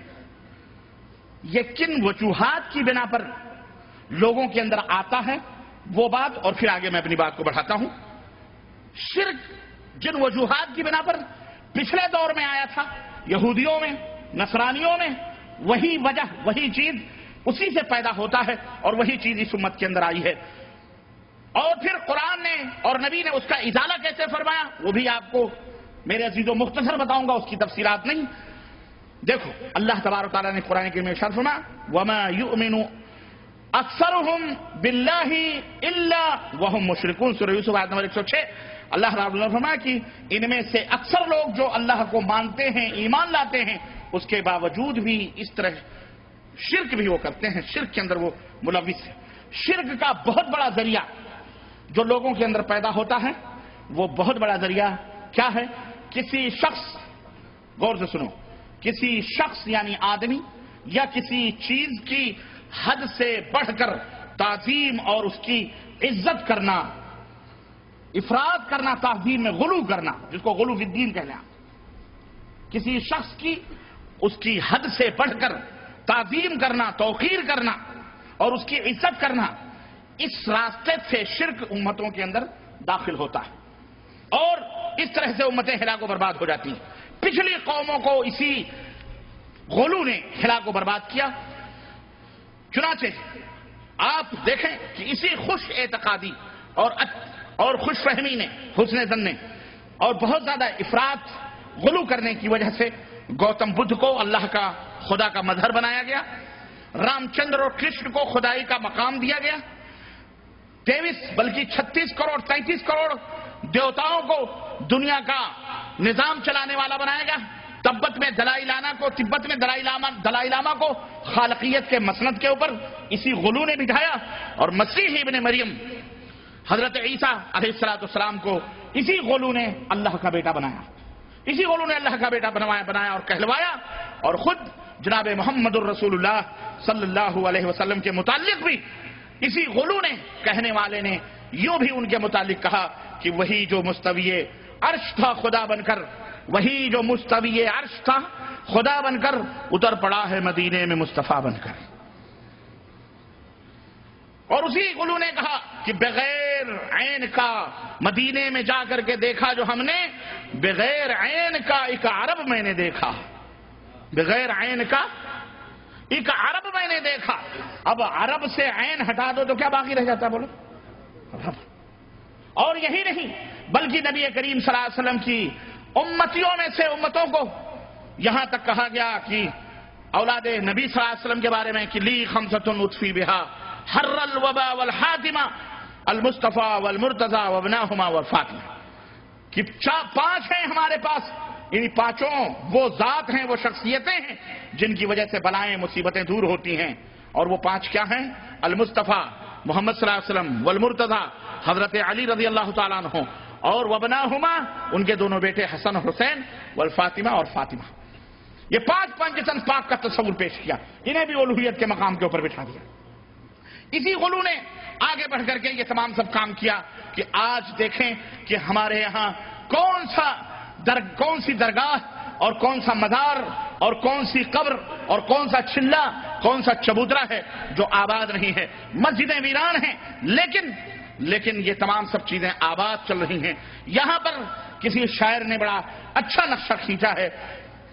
یہ کن وجوہات کی بنا پر لوگوں کے اندر آتا ہے وہ بات، اور پھر آگے میں اپنی بات کو بڑھاتا ہوں۔ شرک جن وجوہات کی بنا پر پچھلے دور میں آیا تھا، یہودیوں میں، نصرانیوں میں، وہی وجہ، وہی چیز اسی سے پیدا ہوتا ہے اور وہی چیز اس امت کے اندر آئی ہے۔ اور پھر قرآن نے اور نبی نے اس کا ازالہ کیسے فرمایا، وہ بھی آپ کو میرے عزیزوں مختصر بتاؤں گا، اس کی تفصیلات نہیں۔ دیکھو اللہ تبارک تعالیٰ نے قرآن کریم میں ارشاد فرمایا وَمَا يُؤْمِنُ أَكْثَرُهُم بِاللَّهِ إِلَّا وَهُمْ مُشْرِكُونَ سورہ یوسف آیت نمبر 106۔ اللہ رب العالمین نے فرمایا کہ ان میں سے اکثر لوگ جو اللہ کو مانتے ہیں، ایمان لاتے ہیں، اس کے باوجود بھی اس طرح شرک بھی وہ کرتے ہیں، شرک کے اندر وہ ملوث ہے۔ شرک کا بہت بڑا ذریعہ جو لوگوں کے اندر پیدا ہوتا ہے، وہ بہت بڑا ذریعہ کیا ہے؟ کسی شخص، غور سے سنو، کسی شخص یعنی آدمی یا کسی چیز کی حد سے بڑھ کر تعظیم اور اس کی عزت کرنا، افراد کرنا، تعظیم میں غلو کرنا، جس کو غلو فی الدین کہتے ہیں۔ کسی شخص کی اس کی حد سے بڑھ کر تعظیم کرنا، توقیر کرنا اور اس کی عزت کرنا، اس راستے سے شرک امتوں کے اندر داخل ہوتا ہے اور اس طرح سے امتیں ہلاک و برباد ہو جاتی ہیں۔ پچھلی قوموں کو اسی غلو نے ہلاک و برباد کیا۔ چنانچہ آپ دیکھیں کہ اسی خوش اعتقادی اور خوش فہمی نے، حسن ظن نے اور بہت زیادہ افراط غلو کرنے کی وجہ سے گوتم بدھ کو اللہ کا خدا کا مظہر بنایا گیا، رام چندر اور کرشن کو خدائی کا مقام دیا گیا، 23 بلکہ 36 کروڑ 33 کروڑ دیوتاؤں کو دنیا کا نظام چلانے والا بنایا گیا۔ تبت میں دلائی لاما کو خالقیت کے مسند کے اوپر اسی غلو نے بٹھایا، اور مسیح ابن مریم حضرت عیسیٰ علیہ السلام کو اسی غلو نے اللہ کا بیٹا بنایا، اسی غلو نے اللہ کا بیٹا بنایا اور کہلوایا۔ اور خود جناب محمد الرسول اللہ صلی اللہ علیہ وسلم کے متعلق بھی اسی غلو نے، کہنے والے نے یوں بھی ان کے متعلق کہا کہ وہی جو مستوی عرش تھا خدا بن کر، وہی جو مستوی عرش تھا خدا بن کر اتر پڑا ہے مدینے میں مصطفیٰ بن کر۔ اور اسی غلو نے کہا کہ بغیر عین کا مدینے میں جا کر کے دیکھا جو ہم نے، بغیر عین کا ایک عرب میں نے دیکھا، بغیر عین کا ایک عرب میں نے دیکھا۔ اب عرب سے عین ہٹا دو تو کیا باقی رہ جاتا، بولو؟ عرب۔ اور یہی نہیں بلکہ نبی کریم صلی اللہ علیہ وسلم کی امتیوں میں سے امتوں کو یہاں تک کہا گیا کہ اولاد نبی صلی اللہ علیہ وسلم کے بارے میں کہ لی خمسۃ اطفی بہا حر الوبا والحاتمہ المصطفیٰ والمرتضی وابناہما والفاطمہ، کہ 5 ہیں ہمارے پاس، یعنی 5 وہ ذات ہیں، وہ شخصیتیں ہیں جن کی وجہ سے بلائیں مصیبتیں دور ہوتی ہیں۔ اور وہ 5 کیا ہیں؟ المصطفیٰ محمد صلی اللہ علیہ وسلم، والمرتضی حضرت علی رضی اللہ تعالیٰ عنہ، اور وابناہما ان کے دونوں بیٹے حسن اور حسین، والفاطمہ اور فاطمہ۔ یہ 5 جسم پاک کا تصور پیش کیا، انہیں بھی الوہیت کے مقام کے اوپر بٹھا دیا۔ اسی غلو نے آگے بڑھ کر کے یہ تمام سب کام کیا کہ آج دیکھیں کہ ہمارے یہاں کون سی درگاہ اور کون سا مزار اور کون سی قبر اور کون سا چلہ کون سا چبوترا ہے جو آباد نہیں ہے. مسجدیں ویران ہیں لیکن یہ تمام سب چیزیں آباد چل رہی ہیں. یہاں پر کسی شاعر نے بڑا اچھا نقشہ کھینچا ہے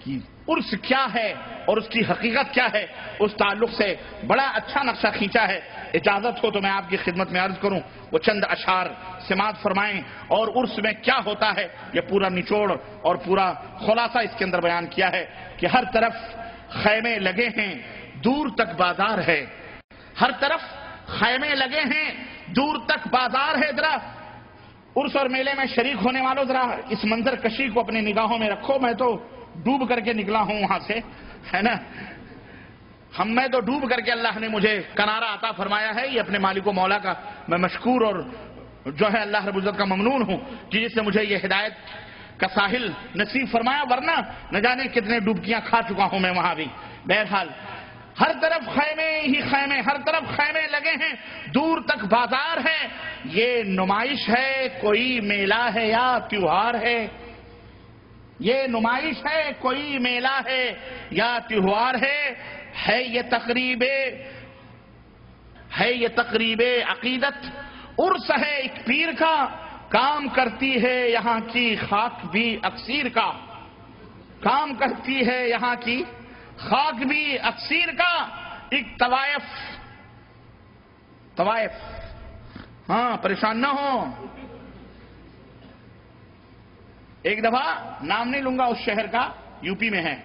کہ عرس کیا ہے اور اس کی حقیقت کیا ہے. اس تعلق سے بڑا اچھا نقشہ کھینچا ہے. اجازت ہو تو میں آپ کی خدمت میں عرض کروں, وہ چند اشعار سماعت فرمائیں اور عرس میں کیا ہوتا ہے یہ پورا نچوڑ اور پورا خلاصہ اس کے اندر بیان کیا ہے کہ ہر طرف خیمے لگے ہیں دور تک بازار ہے. ہر طرف خیمے لگے ہیں دور تک بازار ہے. ذرا عرس اور میلے میں شریک ہونے والوں ذرا اس منظر کشی کو اپنی نگاہوں میں رکھو. میں تو ڈوب کر کے نکلا ہوں وہاں سے, ہے نا. میں تو ڈوب کر کے اللہ نے مجھے کنارہ عطا فرمایا ہے. یہ اپنے مالک و مولا کا میں مشکور اور جو ہے اللہ رب العزت کا ممنون ہوں کہ جس سے مجھے یہ ہدایت کا ساحل نصیب فرمایا, ورنہ نہ جانے کتنے ڈبکیاں کھا چکا ہوں میں وہاں بھی. بہرحال ہر طرف خیمے ہی خیمے, ہر طرف خیمے لگے ہیں دور تک بازار ہے. یہ نمائش ہے کوئی میلہ ہے یا تیوہار ہے؟ یہ نمائش ہے کوئی میلہ ہے یا تیوہار ہے یہ تقریب عقیدت. عرس ہے ایک پیر کا, کام کرتی ہے یہاں کی خاک بھی اکسیر کا. کام کرتی ہے یہاں کی خاک بھی اکسیر کا. ایک طوائف ہاں پریشان نہ ہو. ایک دفعہ نام نہیں لوں گا اس شہر کا, یو پی میں ہے,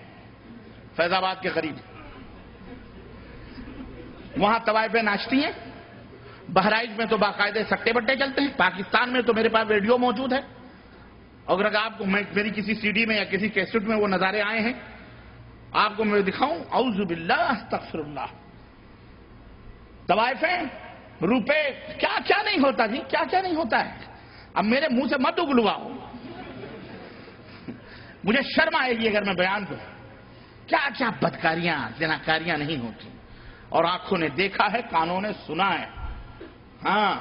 فیض آباد کے قریب. وہاں طوائفیں ناچتی ہیں. بہرائچ میں تو باقاعدے سٹے بٹے چلتے ہیں. پاکستان میں تو میرے پاس ویڈیو موجود ہے, اگر آپ کو میری کسی سی ڈی میں یا کسی کیسٹ میں وہ نظارے آئے ہیں آپ کو میں دکھاؤں. اعوذ باللہ استغفر اللہ. طوائفیں, روپے, کیا کیا نہیں ہوتا جی, کیا کیا نہیں ہوتا ہے. اب میرے منہ سے مت اگلواؤ, مجھے شرم آئے گی اگر میں بیان کروں. کیا کیا بدکاریاں زناکاریاں نہیں ہوتی, اور آنکھوں نے دیکھا ہے, کانوں نے سنا ہے. ہاں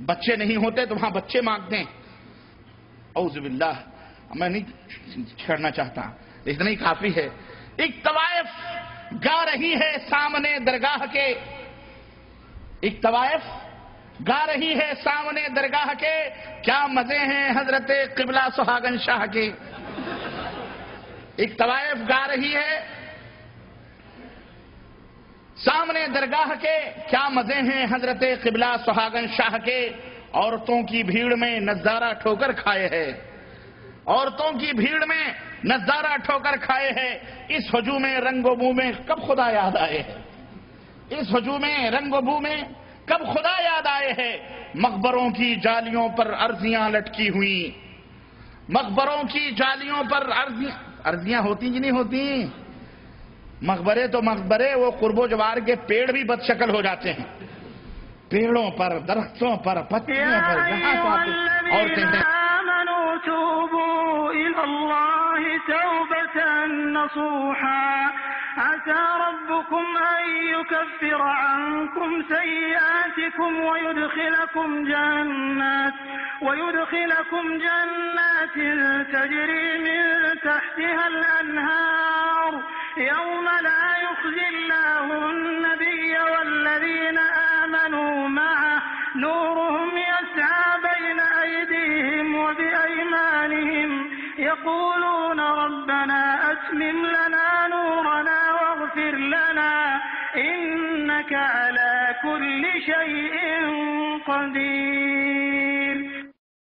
بچے نہیں ہوتے تو وہاں بچے مانگتے ہیں. اعوذ باللہ, میں نہیں چھڑنا چاہتا, اتنا ہی کافی ہے. ایک طوائف گا رہی ہے سامنے درگاہ کے, ایک طوائف گا رہی ہے سامنے درگاہ کے, کیا مزے ہیں حضرت قبلہ سہاگن شاہ کے. ایک طوائف گا رہی ہے سامنے درگاہ کے, کیا مزے ہیں حضرت قبلہ سہاگن شاہ کے. عورتوں کی بھیڑ میں نظارہ ٹھوکر کھائے ہے, عورتوں کی بھیڑ میں نظارہ ٹھوکر کھائے ہے. اس ہجوم رنگ و بو میں کب خدا یاد آئے ہے, اس ہجوم رنگ و بو میں کب خدا یاد آئے ہیں. مقبروں کی جالیوں پر عرضیاں لٹکی ہوئی, مقبروں کی جالیوں پر عرضیاں ہوتی کہ نہیں ہوتی. مقبرے تو مقبرے, وہ قرب و جوار کے پیڑ بھی بد شکل ہو جاتے ہیں. پیڑوں پر, درختوں پر, پتیوں پر جہاں عورتیں توبوا إلى الله توبة نصوحا عسى ربكم أن يكفر عنكم سيئاتكم ويدخلكم جنات تجري من تحتها الأنهار يوم لا يخزي الله النبي والذين آمنوا معه نورهم يسعى بين أيديهم وبأيمانهم يقولون ربنا أتمم لنا نورنا واغفر لنا إنك على كل شيء قدير.